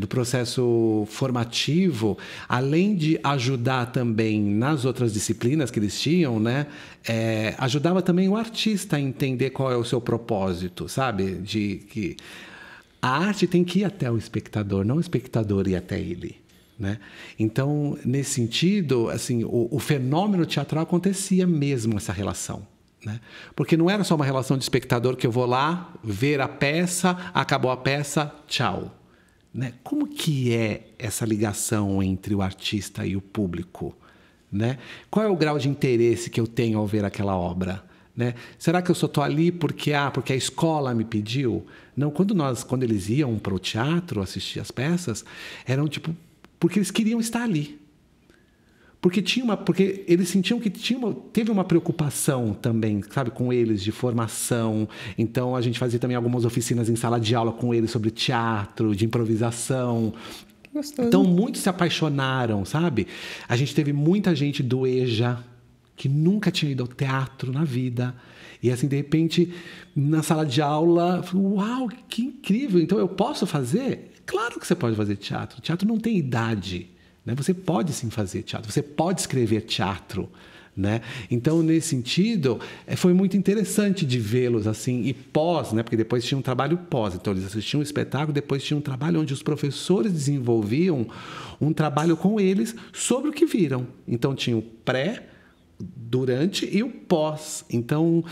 Do processo formativo, além de ajudar também nas outras disciplinas que eles tinham, né, ajudava também o artista a entender qual é o seu propósito, sabe? De que a arte tem que ir até o espectador, não o espectador ir até ele, né? Então, nesse sentido, assim, o fenômeno teatral acontecia mesmo, essa relação, né? Porque não era só uma relação de espectador que eu vou lá ver a peça, acabou a peça, tchau, né? Como que é essa ligação entre o artista e o público, né? Qual é o grau de interesse que eu tenho ao ver aquela obra? Né? Será que eu só estou ali porque a escola me pediu? Não, quando eles iam para o teatro assistir as peças, eram porque eles queriam estar ali. Porque eles sentiam que teve uma preocupação também, sabe, com eles, de formação. Então, a gente fazia também algumas oficinas em sala de aula com eles sobre teatro, de improvisação. Gostoso. Então, muitos se apaixonaram, sabe? A gente teve muita gente do EJA, que nunca tinha ido ao teatro na vida. E assim, de repente, na sala de aula, uau, que incrível! Então, eu posso fazer? Claro que você pode fazer teatro. O teatro não tem idade, né? Você pode sim fazer teatro, você pode escrever teatro, né? Então, nesse sentido, foi muito interessante de vê-los assim, e pós, né? Porque depois tinha um trabalho pós. Então, eles assistiam um espetáculo, depois tinha um trabalho onde os professores desenvolviam um trabalho com eles sobre o que viram. Então, tinha o pré, durante e o pós. Então,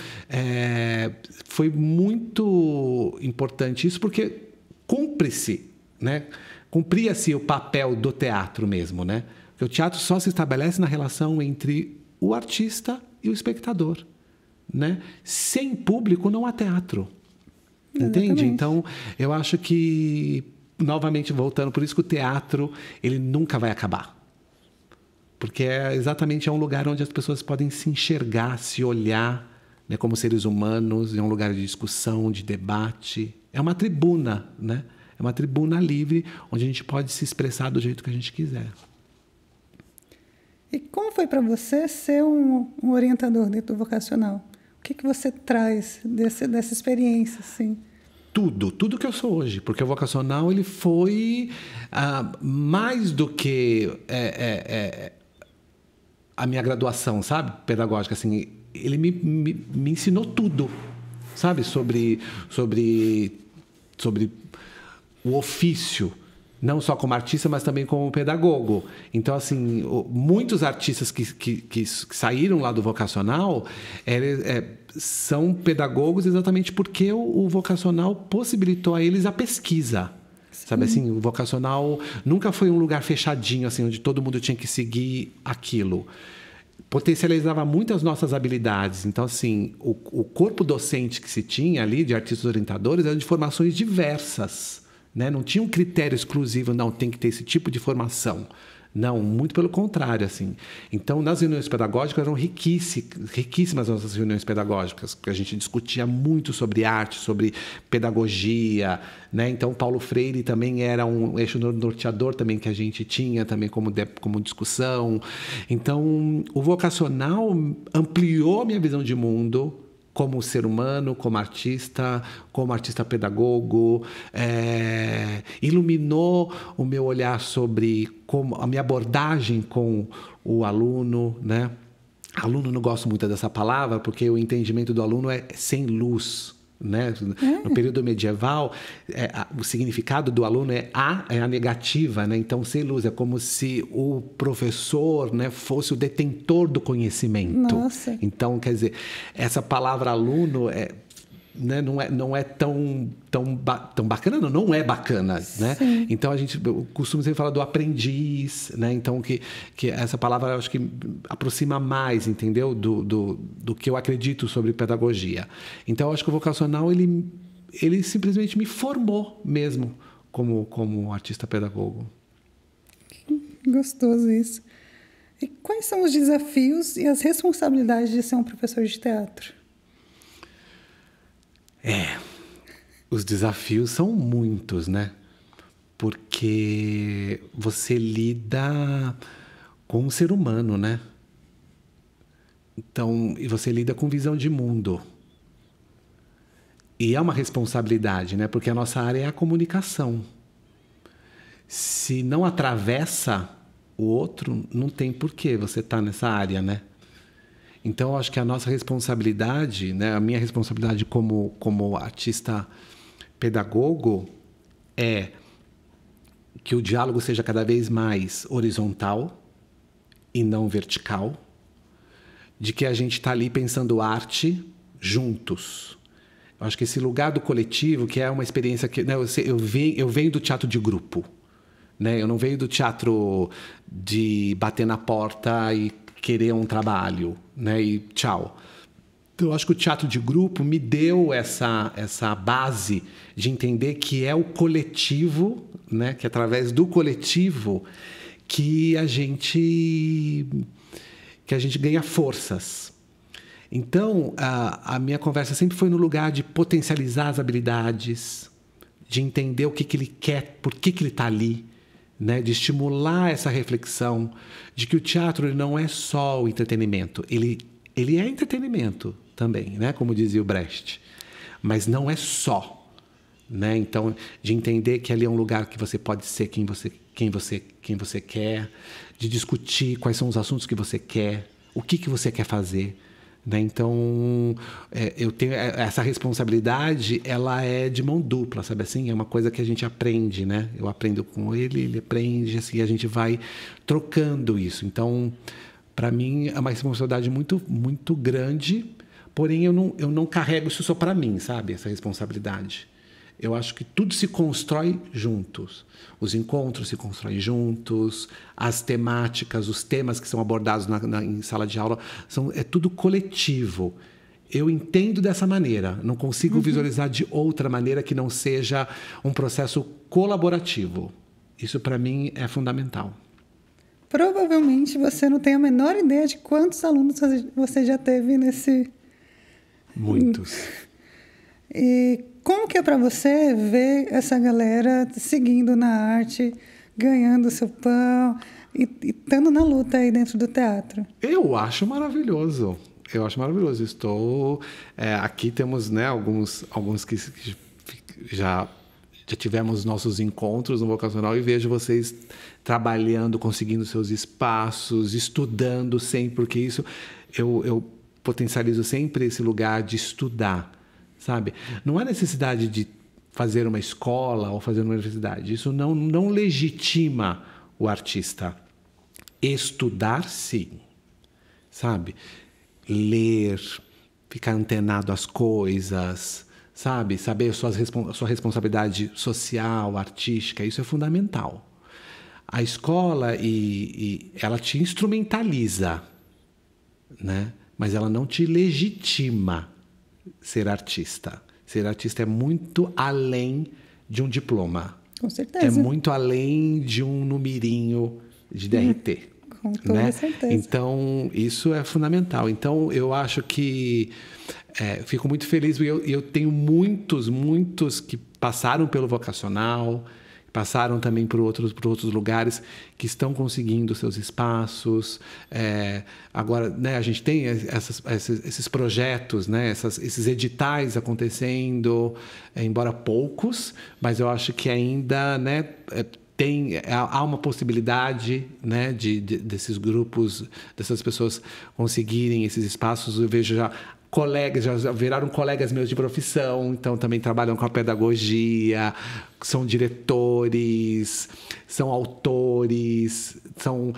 foi muito importante isso, porque cumpria-se o papel do teatro mesmo, né? Porque o teatro só se estabelece na relação entre o artista e o espectador, né? Sem público não há teatro. Entende? Exatamente. Então, eu acho que, novamente voltando, por isso que o teatro, ele nunca vai acabar. Porque exatamente é um lugar onde as pessoas podem se enxergar, se olhar, né, como seres humanos, é um lugar de discussão, de debate. É uma tribuna, né? É uma tribuna livre, onde a gente pode se expressar do jeito que a gente quiser. E como foi para você ser um orientador dentro do vocacional? O que você traz dessa experiência, assim? Tudo que eu sou hoje, porque o vocacional ele foi mais do que a minha graduação, sabe? Pedagógica, assim, ele me ensinou tudo, sabe? Sobre o ofício, não só como artista, mas também como pedagogo. Então, assim, muitos artistas que saíram lá do vocacional são pedagogos exatamente porque o vocacional possibilitou a eles a pesquisa. Sabe assim, o vocacional nunca foi um lugar fechadinho, assim, onde todo mundo tinha que seguir aquilo. Potencializava muito as nossas habilidades. Então, assim, o corpo docente que se tinha ali, de artistas orientadores, era de formações diversas, né? Não tinha um critério exclusivo, não, tem que ter esse tipo de formação. Não, muito pelo contrário, assim. Então, nas reuniões pedagógicas, eram riquíssimas as nossas reuniões pedagógicas, porque a gente discutia muito sobre arte, sobre pedagogia, né? Então, Paulo Freire também era um eixo norteador também que a gente tinha também como discussão. Então, o vocacional ampliou a minha visão de mundo, como ser humano, como artista pedagogo, iluminou o meu olhar sobre como a minha abordagem com o aluno, né? Aluno, não gosto muito dessa palavra, porque o entendimento do aluno é sem luz, né? No período medieval, o significado do aluno é a negativa, né? Então, sem luz, é como se o professor, né, fosse o detentor do conhecimento. Nossa. Então, quer dizer, essa palavra aluno né, não é tão bacana, não é bacana, né? Então, eu costumo sempre falar do aprendiz, né? Então, que essa palavra, eu acho que aproxima mais, entendeu? Do que eu acredito sobre pedagogia. Então, eu acho que o vocacional, ele simplesmente me formou mesmo como artista pedagogo. Gostoso isso. E quais são os desafios e as responsabilidades de ser um professor de teatro? Os desafios são muitos, né? Porque você lida com um ser humano, né? Então, e você lida com visão de mundo. E é uma responsabilidade, né? Porque a nossa área é a comunicação. Se não atravessa o outro, não tem porquê você estar nessa área, né? Então, eu acho que a nossa responsabilidade, né, a minha responsabilidade como artista pedagogo é que o diálogo seja cada vez mais horizontal e não vertical, de que a gente está ali pensando arte juntos. Eu acho que esse lugar do coletivo, que é uma experiência que, né, eu venho do teatro de grupo, né? Eu não venho do teatro de bater na porta e querer um trabalho, né? E tchau. Eu acho que o teatro de grupo me deu essa base de entender que é o coletivo, né? Que é através do coletivo que a gente ganha forças. Então, a minha conversa sempre foi no lugar de potencializar as habilidades, de entender o que ele quer, por que ele está ali, né? De estimular essa reflexão de que o teatro ele não é só o entretenimento, ele é entretenimento também, né? Como dizia o Brecht, mas não é só, né? Então, de entender que ali é um lugar que você pode ser quem você quer, de discutir quais são os assuntos que você quer, o que você quer fazer, né? Então, eu tenho essa responsabilidade, ela é de mão dupla, sabe assim? É uma coisa que a gente aprende, né? Eu aprendo com ele aprende, assim, a gente vai trocando isso. Então, para mim, é uma responsabilidade muito, muito grande, porém eu não carrego isso só para mim, sabe? Essa responsabilidade. Eu acho que tudo se constrói juntos. Os encontros se constroem juntos, as temáticas, os temas que são abordados em sala de aula, é tudo coletivo. Eu entendo dessa maneira, não consigo visualizar de outra maneira que não seja um processo colaborativo. Isso, para mim, é fundamental. Provavelmente você não tem a menor ideia de quantos alunos você já teve nesse... Muitos. E como que é para você ver essa galera seguindo na arte, ganhando seu pão e estando na luta aí dentro do teatro? Eu acho maravilhoso. Estou... aqui temos, né, alguns que já já tivemos nossos encontros no vocacional e vejo vocês trabalhando, conseguindo seus espaços, estudando sempre, porque isso eu potencializo sempre esse lugar de estudar, sabe? Não há necessidade de fazer uma escola ou fazer uma universidade. Isso não legitima o artista. Estudar, sim, sabe? Ler, ficar antenado às coisas, sabe? Saber a sua responsabilidade social, artística, isso é fundamental. A escola, ela te instrumentaliza, né? Mas ela não te legitima ser artista. Ser artista é muito além de um diploma. Com certeza. É muito além de um numerinho de DRT. Com toda certeza. Então, isso é fundamental. Então, eu acho que fico muito feliz. Eu tenho muitos que passaram pelo vocacional, passaram também por outros lugares, que estão conseguindo seus espaços. Agora, né, a gente tem esses projetos, né, esses editais acontecendo, embora poucos, mas eu acho que ainda, né, há uma possibilidade, né, desses grupos, dessas pessoas conseguirem esses espaços. Eu vejo já colegas, já viraram colegas meus de profissão, então também trabalham com a pedagogia, são diretores, são autores, são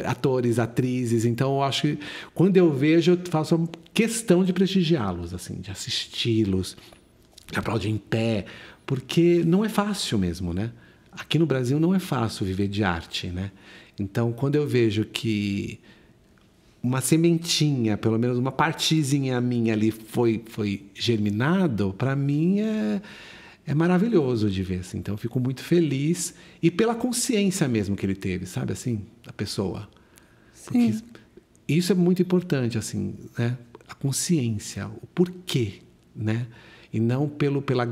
atores, atrizes. Então, eu acho que quando eu vejo, eu faço questão de prestigiá-los, assim, de assisti-los, de aplaudir em pé, porque não é fácil mesmo, né? Aqui no Brasil não é fácil viver de arte, né? Então, quando eu vejo que uma sementinha, pelo menos uma partezinha minha ali foi germinado, para mim é maravilhoso de ver, assim. Então, eu fico muito feliz e pela consciência mesmo que ele teve, sabe, assim, da pessoa. Sim. Porque isso é muito importante, assim, né? A consciência, o porquê, né? E não pela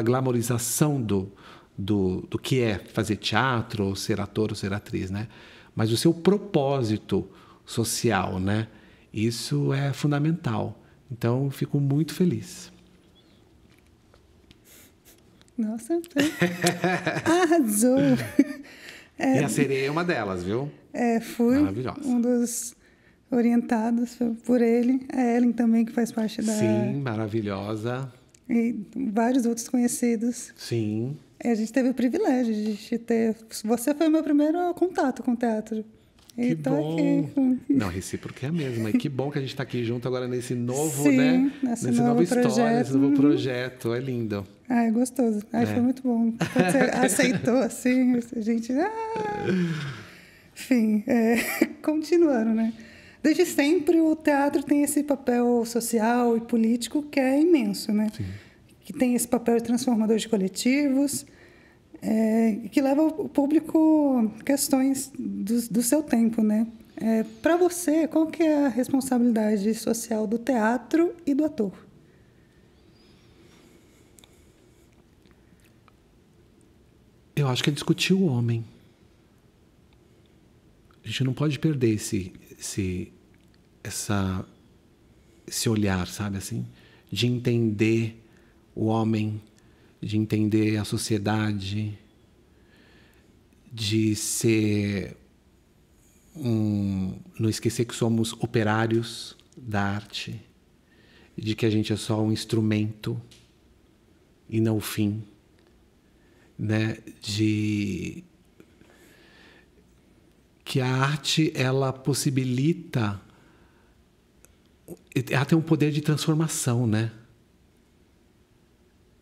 glamorização do que é fazer teatro, ou ser ator, ou ser atriz, né? Mas o seu propósito social, né? Isso é fundamental. Então, eu fico muito feliz. Nossa, arrasou! E a sereia é uma delas, viu? Fui um dos orientados por ele. A Ellen também, que faz parte da... Sim, maravilhosa. E vários outros conhecidos. Sim. E a gente teve o privilégio de ter... Você foi o meu primeiro contato com o teatro. Que bom. Aqui. Não, recíproco é a mesma. E que bom que a gente está aqui junto agora nesse novo, Sim, né? nesse nova novo história, projeto. nesse novo projeto. É lindo. É gostoso. Foi muito bom. Quando você aceitou, assim, a gente... Enfim, continuando, né? Desde sempre o teatro tem esse papel social e político que é imenso, né? Sim. Que tem esse papel transformador de coletivos, que leva ao público questões do seu tempo, né? Para você, qual que é a responsabilidade social do teatro e do ator? Eu acho que é discutir o homem. A gente não pode perder esse olhar, sabe, assim? De entender o homem, de entender a sociedade, de não esquecer que somos operários da arte, de que a gente é só um instrumento e não o fim, né? De que a arte, ela possibilita, ela tem um poder de transformação, né?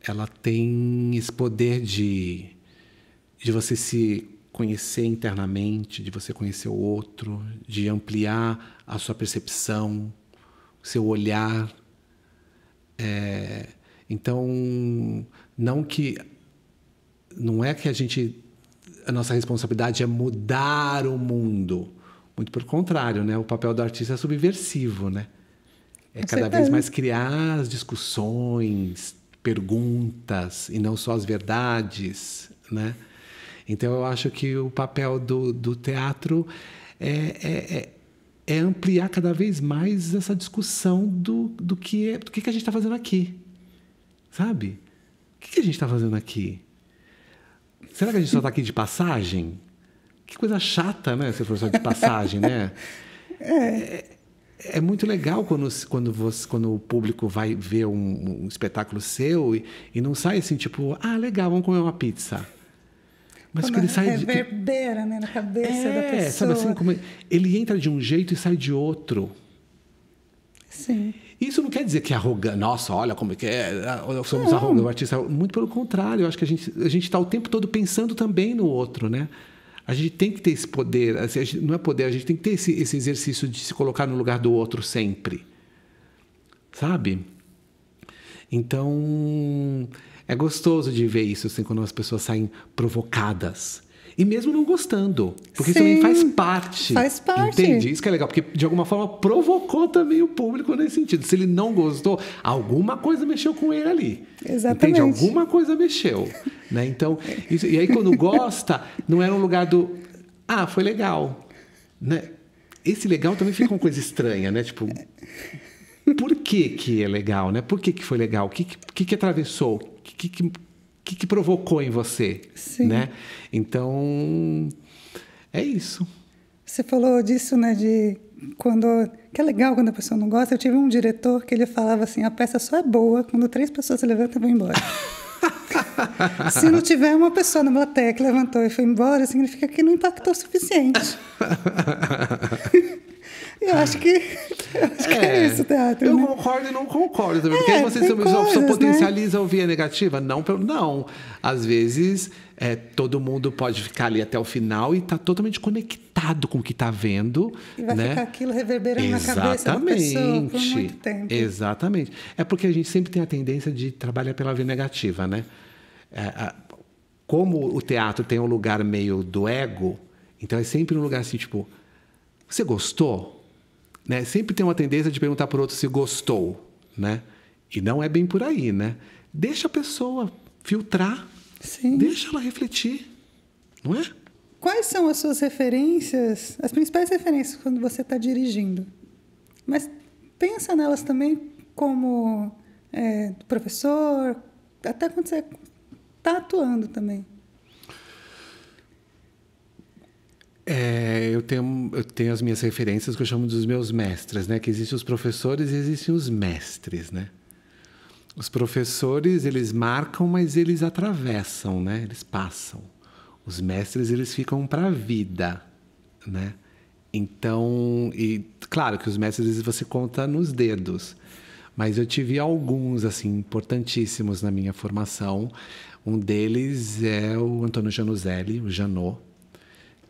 Ela tem esse poder de você se conhecer internamente, de você conhecer o outro, de ampliar a sua percepção, o seu olhar. Então, não é que a nossa responsabilidade é mudar o mundo. Muito pelo contrário, né? O papel do artista é subversivo, né? Cada vez mais criar as discussões, perguntas, e não só as verdades, né? Então, eu acho que o papel do teatro é ampliar cada vez mais essa discussão do que a gente está fazendo aqui, sabe? que a gente está fazendo aqui? Será que a gente só está aqui de passagem? Que coisa chata, né? Ser professor de passagem, né? É muito legal quando o público vai ver um espetáculo seu e não sai assim, tipo, legal, vamos comer uma pizza. Mas quando que ele sai reverbera, né, na cabeça da pessoa. Sabe assim, ele entra de um jeito e sai de outro. Sim. Isso não quer dizer que é arrogante. Nossa, olha como é que é. Somos arrogantes, o artista. Muito pelo contrário. Eu acho que a gente está o tempo todo pensando também no outro, né? A gente tem que ter esse poder. Assim, não é poder, a gente tem que ter esse exercício de se colocar no lugar do outro sempre. Sabe? Então, é gostoso de ver isso, assim, quando as pessoas saem provocadas. E mesmo não gostando. Porque isso também faz parte. Faz parte. Entende? Isso que é legal. Porque, de alguma forma, provocou também o público nesse sentido. Se ele não gostou, alguma coisa mexeu com ele ali. Exatamente. Entende? Alguma coisa mexeu. Né? Então, e aí, quando gosta, não era um lugar do... foi legal. Né? Esse legal também fica uma coisa estranha, né? Tipo, por que é legal? Né? Por que foi legal? O que atravessou? O que provocou em você? Sim. Né? Então, é isso. Você falou disso, né, que é legal quando a pessoa não gosta. Eu tive um diretor que ele falava assim, a peça só é boa quando 3 pessoas se levantam e vão embora. Se não tiver uma pessoa na plateia que levantou e foi embora, significa que não impactou o suficiente. Eu acho que é isso o teatro. Eu né? concordo e não concordo também. Porque aí você só potencializa ouvir a negativa? Não. Às vezes, todo mundo pode ficar ali até o final e está totalmente conectado com o que está vendo. E vai ficar aquilo reverberando na cabeça da pessoa por muito tempo. Exatamente. É porque a gente sempre tem a tendência de trabalhar pela via negativa, né? Como o teatro tem um lugar meio do ego, então é sempre um lugar assim, tipo, você gostou? Né? Sempre tem uma tendência de perguntar para o outro se gostou, né? E não é bem por aí, né? Deixa a pessoa filtrar, Sim. Deixa ela refletir, não é? Quais são as suas referências, as principais referências quando você está dirigindo? Mas pensa nelas também como professor, até quando você está atuando também. Eu tenho as minhas referências que eu chamo dos meus mestres, né? Que existem os professores e existem os mestres, né? Os professores, eles marcam, mas eles atravessam, né? Eles passam. Os mestres, eles ficam para a vida, né? Então, e claro que os mestres você conta nos dedos, mas eu tive alguns, assim, importantíssimos na minha formação. Um deles é o Antônio Januzelli, o Janot,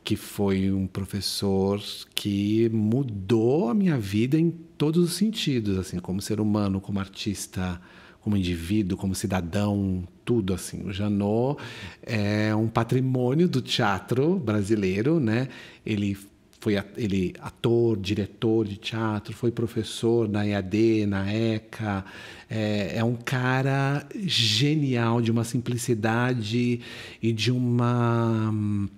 que foi um professor que mudou a minha vida em todos os sentidos, assim, como ser humano, como artista, como indivíduo, como cidadão, tudo assim. O Janot é um patrimônio do teatro brasileiro, né? Ele foi ator, diretor de teatro, foi professor na EAD, na ECA. É um cara genial, de uma simplicidade e de uma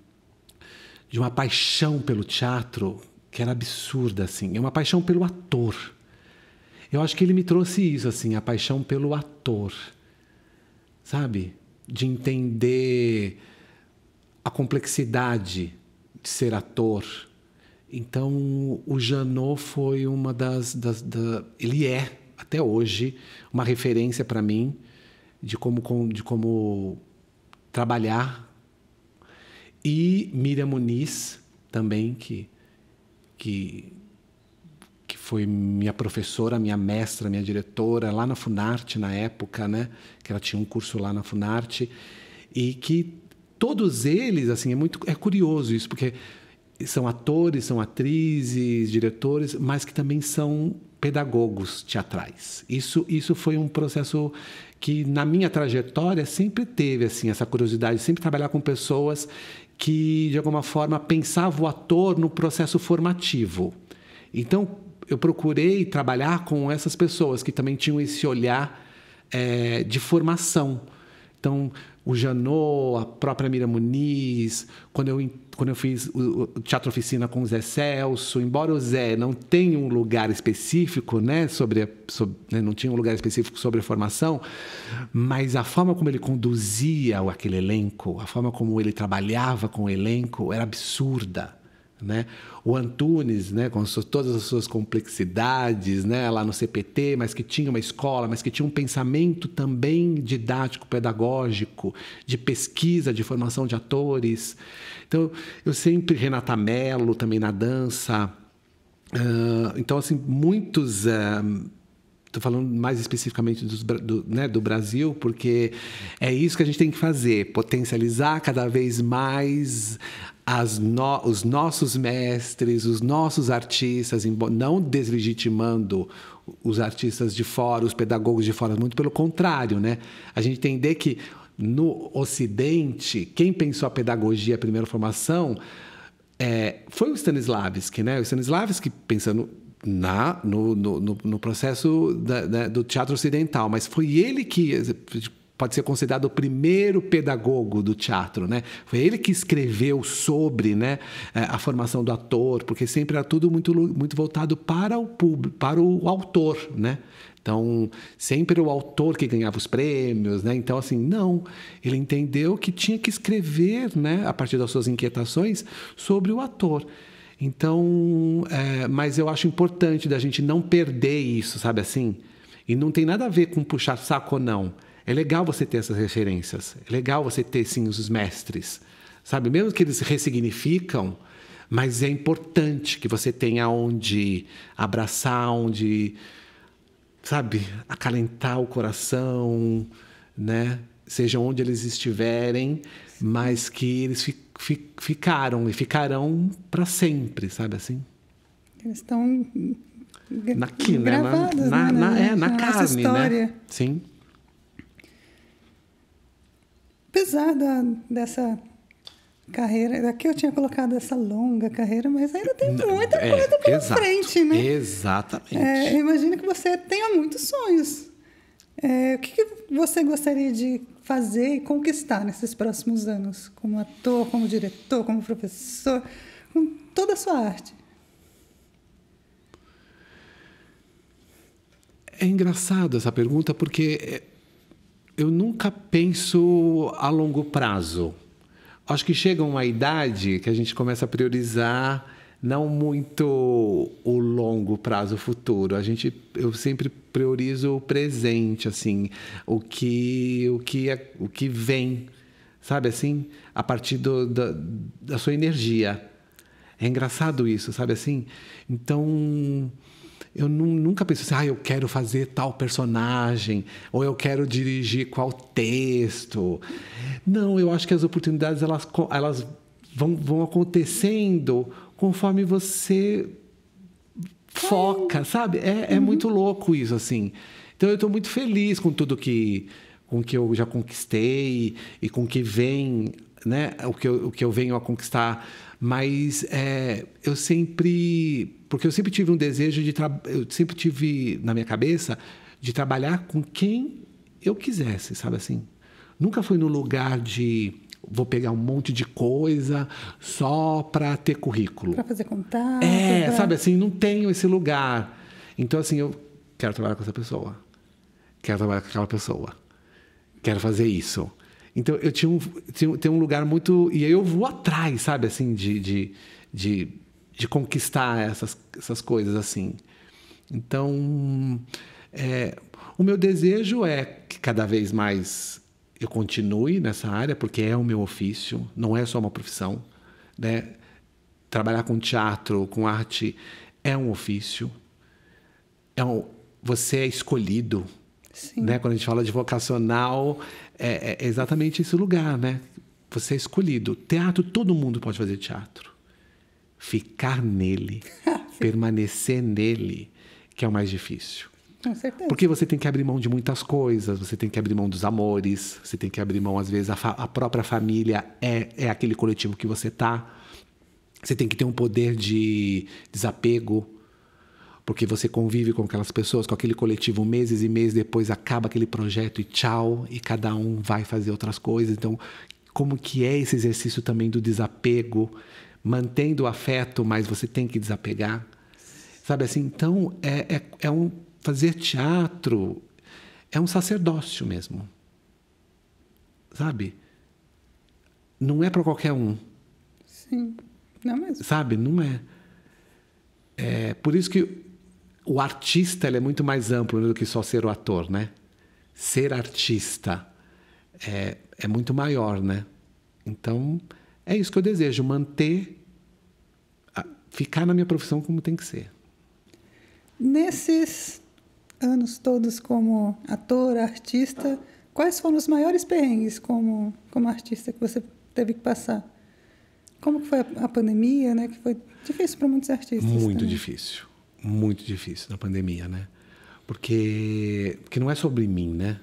paixão pelo teatro que era absurda, assim. É uma paixão pelo ator. Eu acho que ele me trouxe isso, assim, a paixão pelo ator, sabe? De entender a complexidade de ser ator. Então, o Janot foi uma ele é, até hoje, uma referência para mim de como trabalhar. E Miriam Muniz, também, que foi minha professora, minha mestra, minha diretora, lá na Funarte, na época, né? Que ela tinha um curso lá na Funarte. E que todos eles, assim, é curioso isso, porque são atores, são atrizes, diretores, mas que também são pedagogos teatrais. Isso foi um processo que, na minha trajetória, sempre teve, assim, essa curiosidade, sempre trabalhar com pessoas que, de alguma forma, pensavam o ator no processo formativo. Então, eu procurei trabalhar com essas pessoas que também tinham esse olhar de formação, Então, o Janot, a própria Mira Muniz, quando eu fiz o Teatro Oficina com o Zé Celso, embora o Zé não tenha um lugar específico, né, não tinha um lugar específico sobre a formação, mas a forma como ele conduzia aquele elenco, a forma como ele trabalhava com o elenco era absurda. Né? O Antunes, né, com todas as suas complexidades, né, lá no CPT, mas que tinha uma escola, mas que tinha um pensamento também didático, pedagógico, de pesquisa, de formação de atores. Então, eu sempre... Renata Mello, também na dança. Então, assim, muitos... Estou falando mais especificamente do Brasil, porque é isso que a gente tem que fazer, potencializar cada vez mais os nossos mestres, os nossos artistas, não deslegitimando os artistas de fora, os pedagogos de fora, muito pelo contrário, né? A gente entender que no Ocidente, quem pensou a pedagogia, a primeira formação, foi o Stanislavski, né? O Stanislavski pensando no processo do teatro ocidental, mas foi ele que pode ser considerado o primeiro pedagogo do teatro, né? Foi ele que escreveu sobre, né, a formação do ator, porque sempre era tudo muito, muito voltado para o público, para o autor, né? Então, sempre o autor que ganhava os prêmios, né? Então, assim, não. Ele entendeu que tinha que escrever, né, a partir das suas inquietações, sobre o ator. Então, mas eu acho importante da gente não perder isso, sabe assim? E não tem nada a ver com puxar saco ou não. É legal você ter essas referências. É legal você ter, sim, os mestres. Sabe? Mesmo que eles ressignificam, mas é importante que você tenha onde abraçar, onde, sabe, acalentar o coração, né? Seja onde eles estiverem, mas que eles ficaram e ficarão para sempre, sabe assim? Eles estão aqui, gravados, né? Na carne, história. Né? Sim. Apesar dessa carreira, aqui eu tinha colocado essa longa carreira, mas ainda tem muita coisa pela frente, né? Exatamente. Eu imagino que você tenha muitos sonhos. O que você gostaria de fazer e conquistar nesses próximos anos? Como ator, como diretor, como professor, com toda a sua arte? É engraçado essa pergunta, porque eu nunca penso a longo prazo. Acho que chega uma idade que a gente começa a priorizar não muito o longo prazo futuro. Eu sempre priorizo o presente, assim, o que vem, sabe assim, a partir da sua energia. É engraçado isso, sabe assim? Então, eu nunca penso assim, eu quero fazer tal personagem, ou eu quero dirigir qual texto. Não, eu acho que as oportunidades elas vão acontecendo conforme você foca, sabe? É muito louco isso, assim. Então, eu estou muito feliz com tudo com que eu já conquistei e com que vem, né? O que eu venho a conquistar. Mas porque eu sempre tive um desejo eu sempre tive na minha cabeça de trabalhar com quem eu quisesse, sabe assim? Nunca foi no lugar de vou pegar um monte de coisa só para ter currículo. Para fazer contato. Sabe assim, não tenho esse lugar. Então, assim, eu quero trabalhar com essa pessoa. Quero trabalhar com aquela pessoa. Quero fazer isso. Então, eu tinha um lugar muito... E aí eu vou atrás, sabe, assim, de conquistar essas coisas, assim. Então, o meu desejo é que cada vez mais eu continue nessa área, porque é o meu ofício, não é só uma profissão, né? Trabalhar com teatro, com arte, é um ofício. Você é escolhido. Sim. Né? Quando a gente fala de vocacional, é exatamente esse lugar, né? Você é escolhido. Teatro, todo mundo pode fazer teatro. Ficar nele, permanecer nele, que é o mais difícil. Com certeza. Porque você tem que abrir mão de muitas coisas, você tem que abrir mão dos amores, você tem que abrir mão, às vezes, a própria família é aquele coletivo que você está. Você tem que ter um poder de desapego. porque você convive com aquelas pessoas, com aquele coletivo meses e meses, depois acaba aquele projeto e tchau, e cada um vai fazer outras coisas. Então, como que é esse exercício também do desapego, mantendo o afeto, mas você tem que desapegar? Sabe assim? Então, fazer teatro é um sacerdócio mesmo. Sabe? Não é para qualquer um. Sim, não mesmo. Sabe? Não é. É por isso que o artista ele é muito mais amplo do que só ser o ator, né? Ser artista é muito maior, né? Então, é isso que eu desejo, ficar na minha profissão como tem que ser. Nesses anos todos como ator, artista, quais foram os maiores perrengues como artista que você teve que passar? Como que foi a pandemia, né? Que foi difícil para muitos artistas. Muito também. difícil. Muito difícil na pandemia, né? Porque não é sobre mim, né?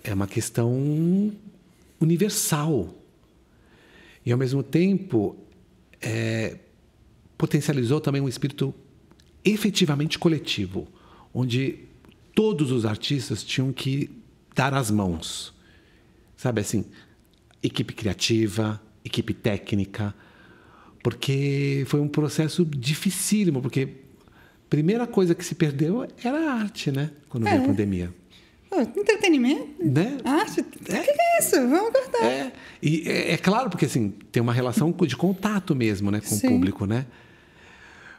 É uma questão universal. E, ao mesmo tempo, potencializou também um espírito efetivamente coletivo, onde todos os artistas tinham que dar as mãos. Sabe assim? Equipe criativa, equipe técnica, porque foi um processo dificílimo, porque a primeira coisa que se perdeu era a arte, né? Quando veio a pandemia. Entretenimento, né? arte, o que é isso? Vamos cortar. E é claro, porque assim, tem uma relação de contato mesmo, né, com o público, né?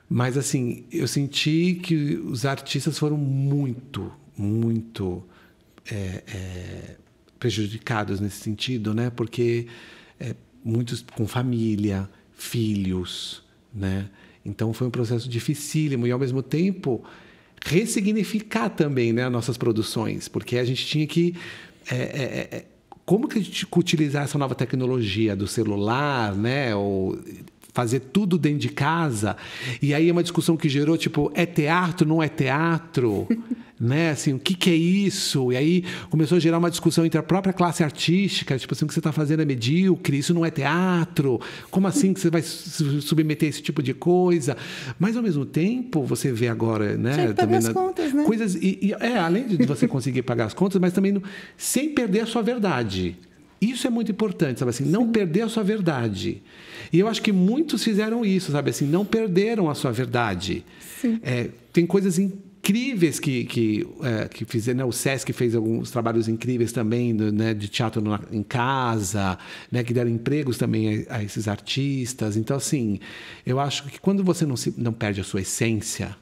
Mas assim, eu senti que os artistas foram muito prejudicados nesse sentido, né? Porque muitos com família, filhos, né? Então foi um processo dificílimo e, ao mesmo tempo, ressignificar também, né, as nossas produções, porque a gente tinha que como que a gente utilizar essa nova tecnologia do celular, né, ou fazer tudo dentro de casa. E aí é uma discussão que gerou, tipo, é teatro, não é teatro? Né? Assim, o que é isso? E aí começou a gerar uma discussão entre a própria classe artística, tipo assim, o que você está fazendo é medíocre, isso não é teatro. Como assim que você vai submeter esse tipo de coisa? Mas, ao mesmo tempo, você vê agora, né? Tinha que pagar as contas, né? Coisas, além de você conseguir pagar as contas, mas também sem perder a sua verdade. Isso é muito importante, sabe assim, não perder a sua verdade. E eu acho que muitos fizeram isso, sabe assim, não perderam a sua verdade. Tem coisas incríveis que fizeram, né? O Sesc fez alguns trabalhos incríveis também, né? De teatro em casa, né? Que deram empregos também a esses artistas. Então, assim, eu acho que quando você não perde a sua essência,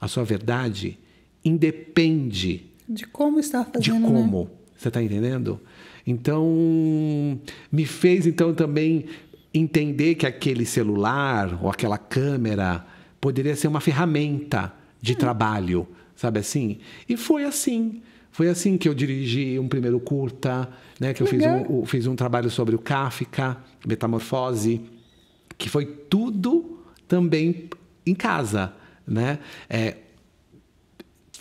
a sua verdade, independe de como está fazendo, de como. Né? Você está entendendo? Então, me fez então também entender que aquele celular ou aquela câmera poderia ser uma ferramenta de trabalho, sabe assim? E foi assim. Foi assim que eu dirigi um primeiro curta, né? Que eu fiz um trabalho sobre o Kafka, Metamorfose, que foi tudo também em casa, né?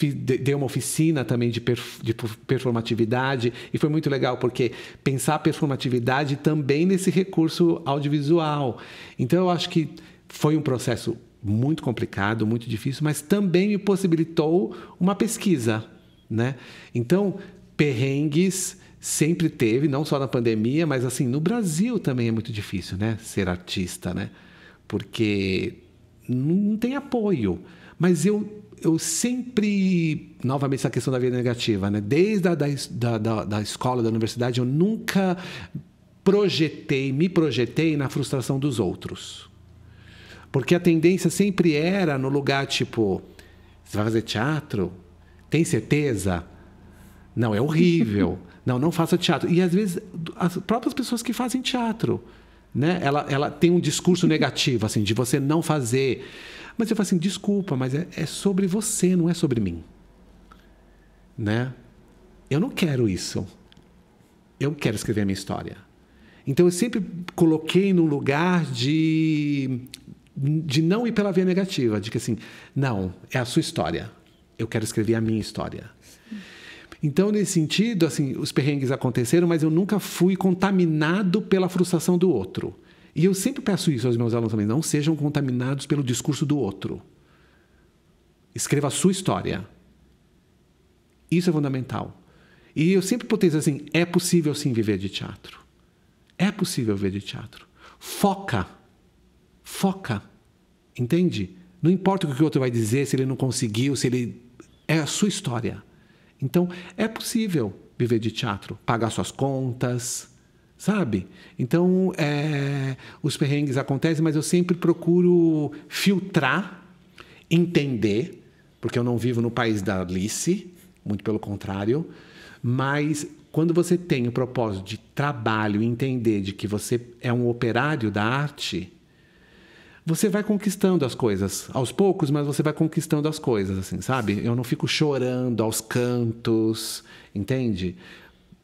Dei uma oficina também de performatividade e foi muito legal porque pensar a performatividade também nesse recurso audiovisual. Então eu acho que foi um processo muito complicado, muito difícil, mas também me possibilitou uma pesquisa, né? Então, perrengues sempre teve, não só na pandemia, mas assim, no Brasil também é muito difícil, né? Ser artista, né? Porque não tem apoio. Mas eu sempre, novamente, essa questão da vida negativa, né? Desde da escola, da universidade, eu nunca me projetei na frustração dos outros. Porque a tendência sempre era no lugar, tipo, você vai fazer teatro? Tem certeza? Não, é horrível. Não faça teatro. E, às vezes, as próprias pessoas que fazem teatro, né? Ela tem um discurso negativo, assim, de você não fazer. Mas eu falo assim, desculpa, mas é sobre você, não é sobre mim. Né? Eu não quero isso. Eu quero escrever a minha história. Então, eu sempre coloquei num lugar de não ir pela via negativa, de que assim, não, é a sua história. Eu quero escrever a minha história. Então, nesse sentido, assim, os perrengues aconteceram, mas eu nunca fui contaminado pela frustração do outro. E eu sempre peço isso aos meus alunos também, não sejam contaminados pelo discurso do outro. Escreva a sua história. Isso é fundamental. E eu sempre botei assim, é possível sim viver de teatro. É possível viver de teatro. Foca. Entende? Não importa o que o outro vai dizer, se ele não conseguiu, se ele... É a sua história. Então, é possível viver de teatro. Pagar suas contas, sabe? Então, os perrengues acontecem, mas eu sempre procuro filtrar, entender, porque eu não vivo no país da Alice, muito pelo contrário, mas quando você tem o propósito de trabalho, entender de que você é um operário da arte, você vai conquistando as coisas, aos poucos, mas você vai conquistando as coisas, assim, sabe? Eu não fico chorando aos cantos, entende?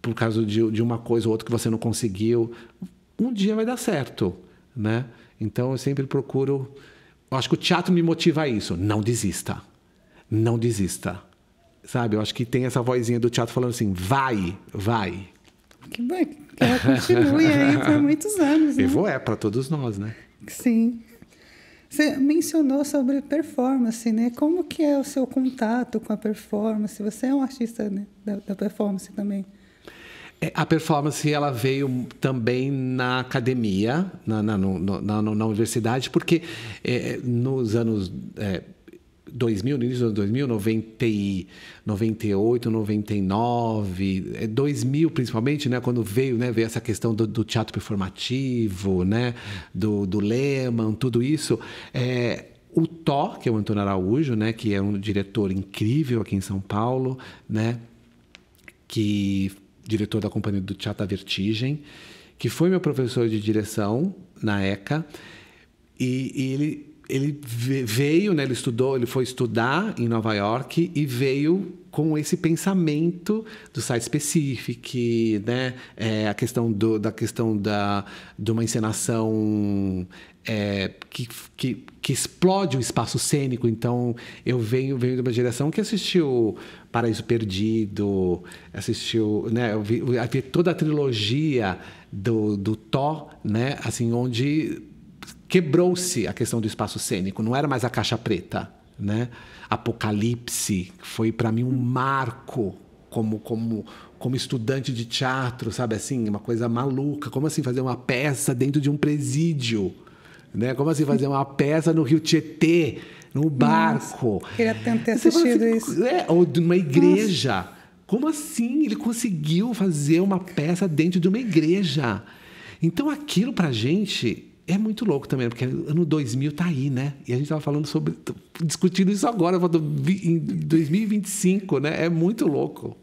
Por causa de uma coisa ou outra que você não conseguiu. Um dia vai dar certo, né? Então, eu sempre procuro... Eu acho que o teatro me motiva a isso. Não desista. Não desista. Sabe? Eu acho que tem essa vozinha do teatro falando assim, vai. Que bom, que ela continue aí por muitos anos, né? É para todos nós, né? Sim. Você mencionou sobre performance, né? Como que é o seu contato com a performance? Você é um artista, né, da performance também. A performance ela veio também na academia, na universidade, porque nos anos 2000, no início dos anos 2000, 98, 99, 2000 principalmente, né, quando veio essa questão do teatro performativo, né, do Lehmann, tudo isso. O Tó, que é o Antônio Araújo, né, que é um diretor incrível aqui em São Paulo, né, diretor da Companhia do Teatro da Vertigem, que foi meu professor de direção na ECA, e ele veio, né, ele foi estudar em Nova York e veio com esse pensamento do site specific, né, a questão de uma encenação que explode o espaço cênico. Então, eu venho de uma geração que assistiu Paraíso Perdido, assistiu, né, eu vi toda a trilogia do Tó, né, assim, onde quebrou-se a questão do espaço cênico, não era mais a caixa preta, né? Apocalipse foi para mim um marco como estudante de teatro, sabe assim, uma coisa maluca. Como assim fazer uma peça dentro de um presídio, né? Como assim fazer uma peça no Rio Tietê, no barco? Nossa, queria ter assistido isso. Ou de uma igreja. Nossa. Como assim ele conseguiu fazer uma peça dentro de uma igreja? Então aquilo pra gente é muito louco também, porque ano 2000 tá aí, né? E a gente estava falando discutindo isso agora, em 2025, né? É muito louco.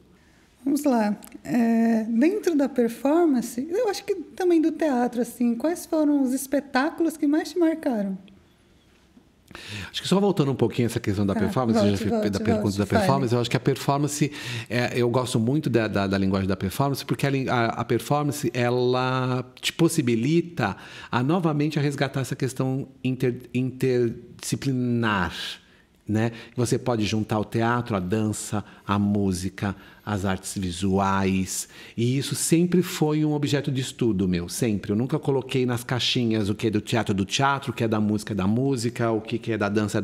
Vamos lá. Dentro da performance, eu acho que também do teatro, assim, quais foram os espetáculos que mais te marcaram? Acho que só voltando um pouquinho a essa questão da performance, da pergunta da performance, eu acho que a performance, eu gosto muito da linguagem da performance, porque a performance, ela te possibilita novamente a resgatar essa questão interdisciplinar, né? Você pode juntar o teatro, a dança, a música, as artes visuais, e isso sempre foi um objeto de estudo meu, sempre. Eu nunca coloquei nas caixinhas o que é do teatro, o que é da música, o que é da dança,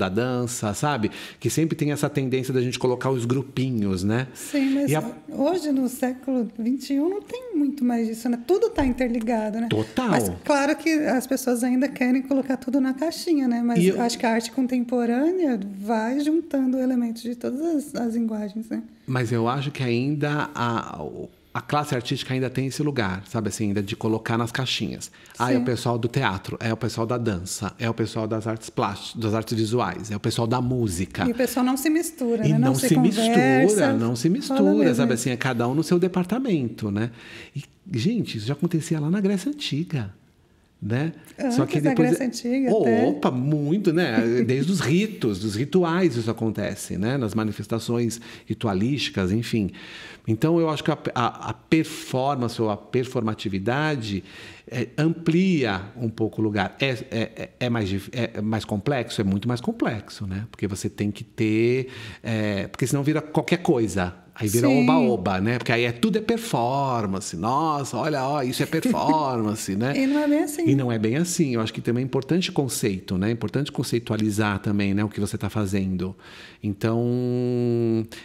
sabe? Que sempre tem essa tendência da gente colocar os grupinhos, né? Sim, mas hoje, no século XXI, não tem muito mais disso, né? Tudo está interligado, né? Total. Mas claro que as pessoas ainda querem colocar tudo na caixinha, né? Mas acho que a arte contemporânea vai juntando elementos de todas as linguagens, né? Mas eu acho que ainda a classe artística ainda tem esse lugar, sabe assim, ainda de colocar nas caixinhas. É o pessoal do teatro, é o pessoal da dança, é o pessoal das artes plásticas, das artes visuais, é o pessoal da música. E o pessoal não se mistura, né? Não se mistura, sabe assim, é cada um no seu departamento, né? E, gente, isso já acontecia lá na Grécia Antiga. Né? Só que depois Grécia Antiga, opa, muito, né? Desde os ritos, dos rituais isso acontece, né? Nas manifestações ritualísticas, enfim. Então eu acho que a performance ou a performatividade amplia um pouco o lugar. É mais complexo? É muito mais complexo, né? Porque você tem que ter... porque senão vira qualquer coisa. Aí vira Sim. oba-oba, né? Porque aí tudo é performance. Nossa, olha, ó, isso é performance, né? E não é bem assim. E não é bem assim. Eu acho que também é importante conceito, né? É importante conceitualizar também, né? O que você está fazendo. Então,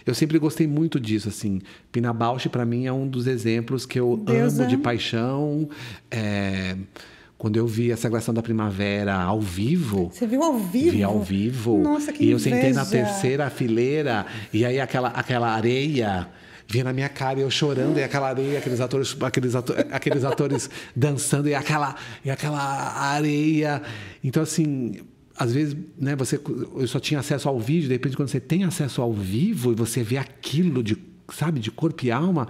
eu sempre gostei muito disso, assim. Pina Bausch, para mim, é um dos exemplos que eu amo de paixão. Quando eu vi a Sagração da Primavera ao vivo... Você viu ao vivo? Vi ao vivo. Nossa, que E eu inveja. sentei na terceira fileira, e aí aquela areia vinha na minha cara, e eu chorando, e aquela areia, aqueles atores dançando, e aquela areia. Então, assim, às vezes, né, eu só tinha acesso ao vídeo, de repente, quando você tem acesso ao vivo, e você vê aquilo de corpo e alma...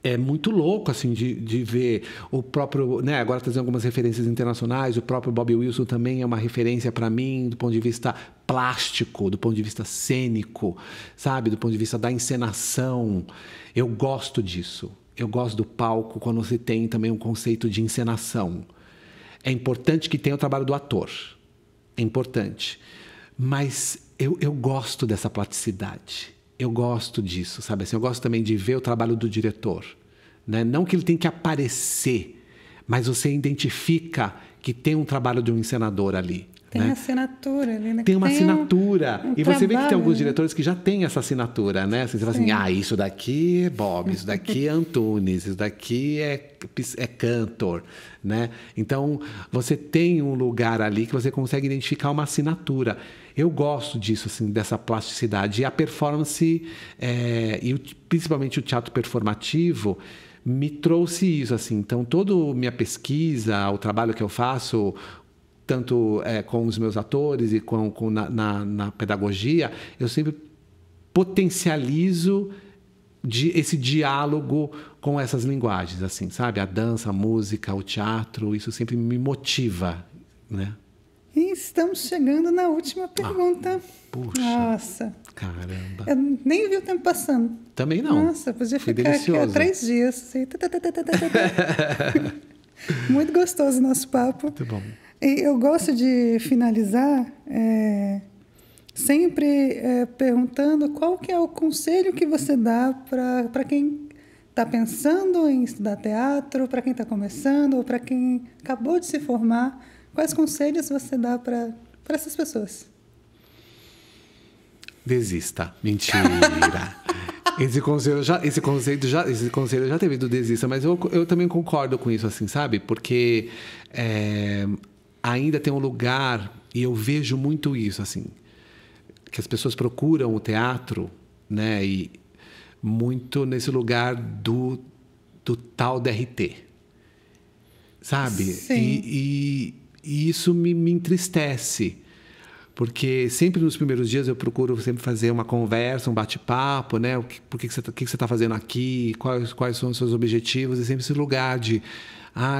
É muito louco, assim, de ver o próprio... Né, agora trazendo algumas referências internacionais, o próprio Bob Wilson também é uma referência para mim do ponto de vista plástico, do ponto de vista cênico, sabe? Do ponto de vista da encenação. Eu gosto disso. Eu gosto do palco quando você tem também um conceito de encenação. É importante que tenha o trabalho do ator. É importante. Mas eu gosto dessa plasticidade. Eu gosto disso, sabe? Assim, eu gosto também de ver o trabalho do diretor, né? Não que ele tem que aparecer, mas você identifica que tem um trabalho de um encenador ali. Tem né? assinatura ali, né? Tem uma assinatura. Um e você vê que tem alguns né? diretores que já têm essa assinatura, né? Você fala assim, isso daqui é Bob, isso daqui é Antunes, isso daqui é Cantor, né? Então, você tem um lugar ali que você consegue identificar uma assinatura. Eu gosto disso, assim, dessa plasticidade. E a performance, principalmente o teatro performativo, me trouxe isso, assim. Então, toda a minha pesquisa, o trabalho que eu faço... tanto com os meus atores e na pedagogia, eu sempre potencializo esse diálogo com essas linguagens, assim, sabe? A dança, a música, o teatro, isso sempre me motiva, né? E estamos chegando na última pergunta. Puxa. Nossa. Caramba. Eu nem vi o tempo passando. Também não. Nossa, podia Foi ficar aqui há delicioso. 3 dias. Assim. Muito gostoso o nosso papo. Muito bom. E eu gosto de finalizar sempre perguntando qual que é o conselho que você dá para quem está pensando em estudar teatro, para quem está começando ou para quem acabou de se formar. Quais conselhos você dá para essas pessoas? Desista. Mentira. Esse conselho já teve do desista, mas eu também concordo com isso, assim, sabe? Porque ainda tem um lugar, e eu vejo muito isso, assim, que as pessoas procuram o teatro, né? E muito nesse lugar do tal DRT, sabe? Sim. E isso me entristece. Porque sempre nos primeiros dias eu procuro sempre fazer uma conversa, um bate-papo, né? Por que você está fazendo aqui? Quais são os seus objetivos? E sempre esse lugar de,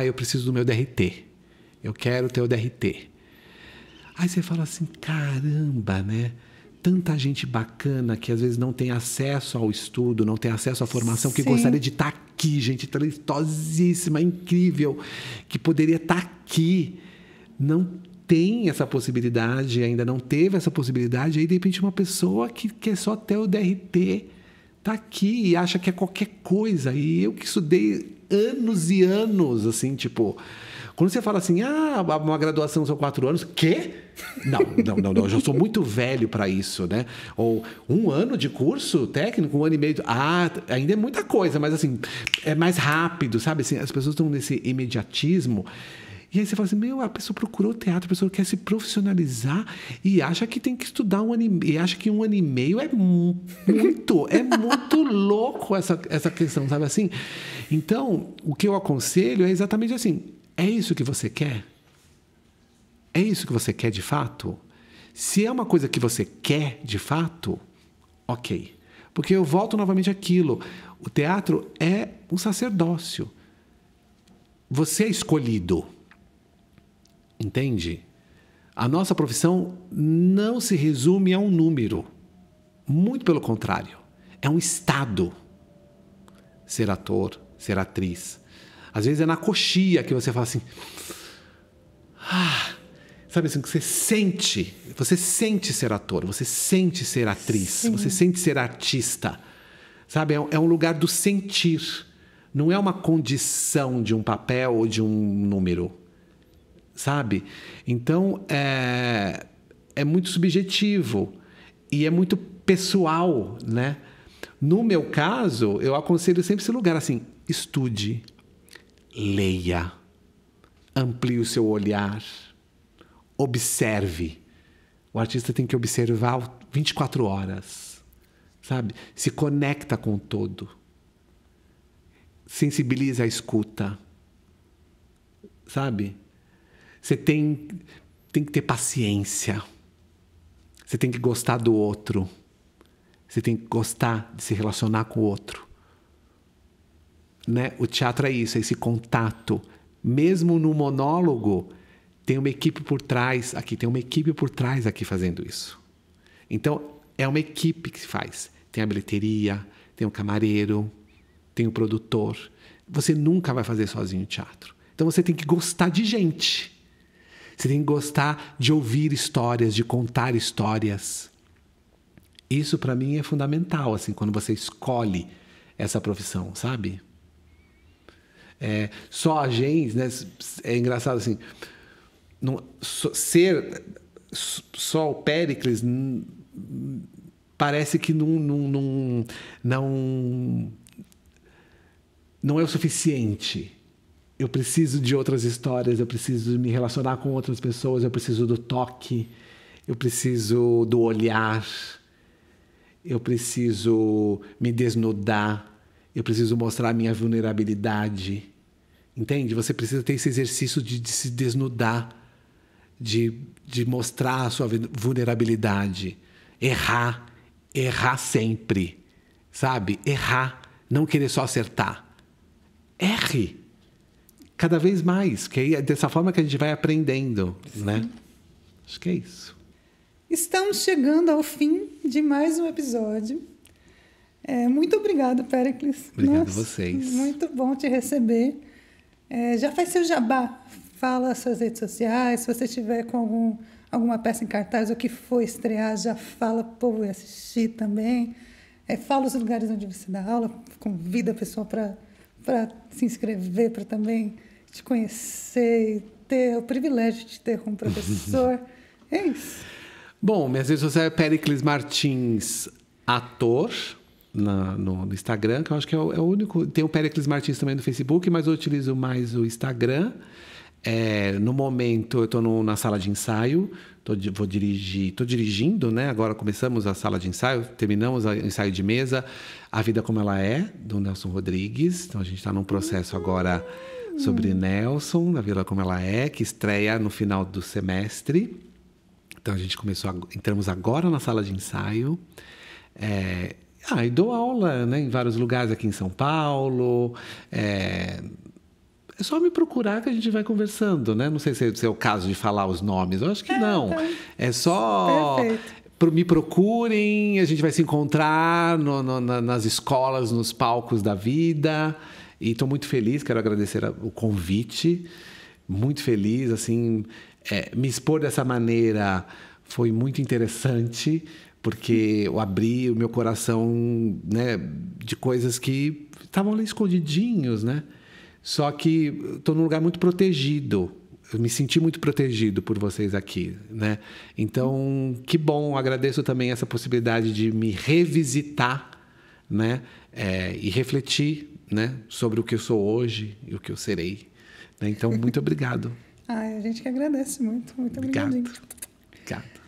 eu preciso do meu DRT. Eu quero ter o DRT. Aí você fala assim, caramba, né? Tanta gente bacana que às vezes não tem acesso ao estudo, não tem acesso à formação, que Sim. gostaria de estar aqui, gente talentosíssima, incrível, que poderia estar aqui. Não tem essa possibilidade, ainda não teve essa possibilidade, aí de repente uma pessoa que quer só ter o DRT está aqui e acha que é qualquer coisa. E eu que estudei anos e anos, assim, tipo... Quando você fala assim, uma graduação são 4 anos, quê? Não, eu já sou muito velho para isso, né? Ou 1 ano de curso técnico, 1 ano e meio... ainda é muita coisa, mas assim, é mais rápido, sabe? Assim, as pessoas estão nesse imediatismo... E aí você fala assim, a pessoa procurou teatro, a pessoa quer se profissionalizar e acha que tem que estudar 1 ano e meio, e acha que 1 ano e meio é muito louco essa questão, sabe assim? Então, o que eu aconselho é exatamente assim, é isso que você quer? É isso que você quer de fato? Se é uma coisa que você quer de fato, ok. Porque eu volto novamente àquilo, o teatro é um sacerdócio. Você é escolhido. Entende? A nossa profissão não se resume a um número. Muito pelo contrário. É um estado. Ser ator, ser atriz. Às vezes é na coxia que você fala assim... sabe assim, que você sente ser ator, você sente ser atriz, Sim. você sente ser artista. sabe? É um lugar do sentir. Não é uma condição de um papel ou de um número, sabe? Então, é muito subjetivo e é muito pessoal, né? No meu caso, eu aconselho sempre esse lugar assim: estude, leia, amplie o seu olhar, observe. O artista tem que observar 24 horas, sabe? Se conecta com o todo. Sensibiliza a escuta, sabe? Você tem que ter paciência. Você tem que gostar do outro. Você tem que gostar de se relacionar com o outro. Né? O teatro é isso, é esse contato. Mesmo no monólogo, tem uma equipe por trás aqui, fazendo isso. Então, é uma equipe que faz. Tem a bilheteria, tem o camareiro, tem o produtor. Você nunca vai fazer sozinho teatro. Então, você tem que gostar de gente. Você tem que gostar de ouvir histórias, de contar histórias. Isso, para mim, é fundamental, assim, quando você escolhe essa profissão, sabe? Só a gente, né? É engraçado, assim, só o Péricles parece que não é o suficiente. Eu preciso de outras histórias, eu preciso me relacionar com outras pessoas, eu preciso do toque, eu preciso do olhar, eu preciso me desnudar, eu preciso mostrar a minha vulnerabilidade. Entende? Você precisa ter esse exercício de se desnudar, de mostrar a sua vulnerabilidade. Errar sempre, sabe? Errar, não querer só acertar. Erre cada vez mais, que aí é dessa forma que a gente vai aprendendo, né? Acho que é isso. Estamos chegando ao fim de mais um episódio. Muito obrigada, Péricles. Obrigado a vocês. Muito bom te receber. Já faz seu jabá. Fala as suas redes sociais. Se você tiver com alguma peça em cartaz ou que for estrear, já fala para o povo ir assistir também. Fala os lugares onde você dá aula. Convida a pessoa para se inscrever, para também te conhecer e ter o privilégio de te ter como professor. É isso. Bom, minhas redes sociais é Péricles Martins Ator no Instagram, que eu acho que é o único. Tem o Péricles Martins também no Facebook, mas eu utilizo mais o Instagram. No momento eu estou na sala de ensaio, estou dirigindo, né? Agora começamos a sala de ensaio, terminamos o ensaio de mesa, A Vida Como Ela É, do Nelson Rodrigues. Então a gente está num processo agora sobre Nelson, A Vida Como Ela É, que estreia no final do semestre. Então a gente entramos agora na sala de ensaio. E dou aula, né, em vários lugares aqui em São Paulo. É só me procurar que a gente vai conversando, né? Não sei se é o caso de falar os nomes. Eu acho que não. É só... Me procurem, a gente vai se encontrar nas escolas, nos palcos da vida. E estou muito feliz, quero agradecer o convite. Muito feliz, assim... me expor dessa maneira foi muito interessante, porque eu abri o meu coração, né, de coisas que estavam ali escondidinhos, né? Só que estou num lugar muito protegido. Eu me senti muito protegido por vocês aqui, né? Então, que bom. Agradeço também essa possibilidade de me revisitar, né? E refletir, né, sobre o que eu sou hoje e o que eu serei. Né? Então, muito obrigado. A gente que agradece muito. Muito obrigado. Obrigado.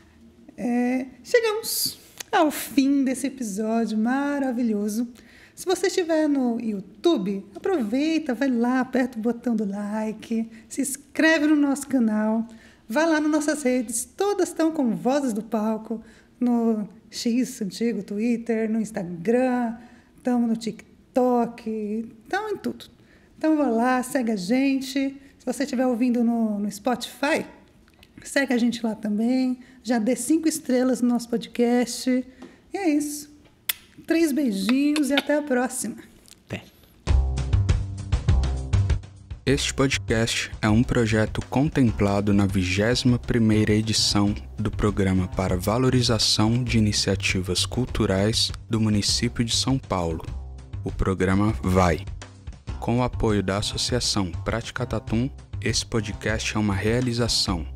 Chegamos ao fim desse episódio maravilhoso. Se você estiver no YouTube, aproveita, vai lá, aperta o botão do like, se inscreve no nosso canal, vai lá nas nossas redes, todas estão com Vozes do Palco, no X, antigo Twitter, no Instagram, estamos no TikTok, estamos em tudo. Então vai lá, segue a gente. Se você estiver ouvindo no Spotify, segue a gente lá também. Já dê 5 estrelas no nosso podcast. E é isso. 3 beijinhos e até a próxima. Até. Este podcast é um projeto contemplado na 21ª edição do Programa para Valorização de Iniciativas Culturais do município de São Paulo, o programa VAI. Com o apoio da Associação Prática Tatum, esse podcast é uma realização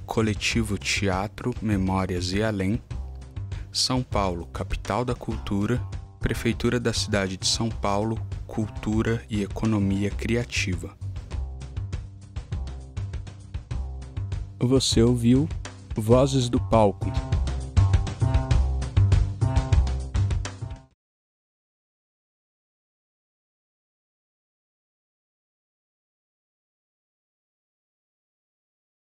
Coletivo Teatro, Memórias e Além, São Paulo, Capital da Cultura, Prefeitura da cidade de São Paulo, Cultura e Economia Criativa. Você ouviu Vozes do Palco.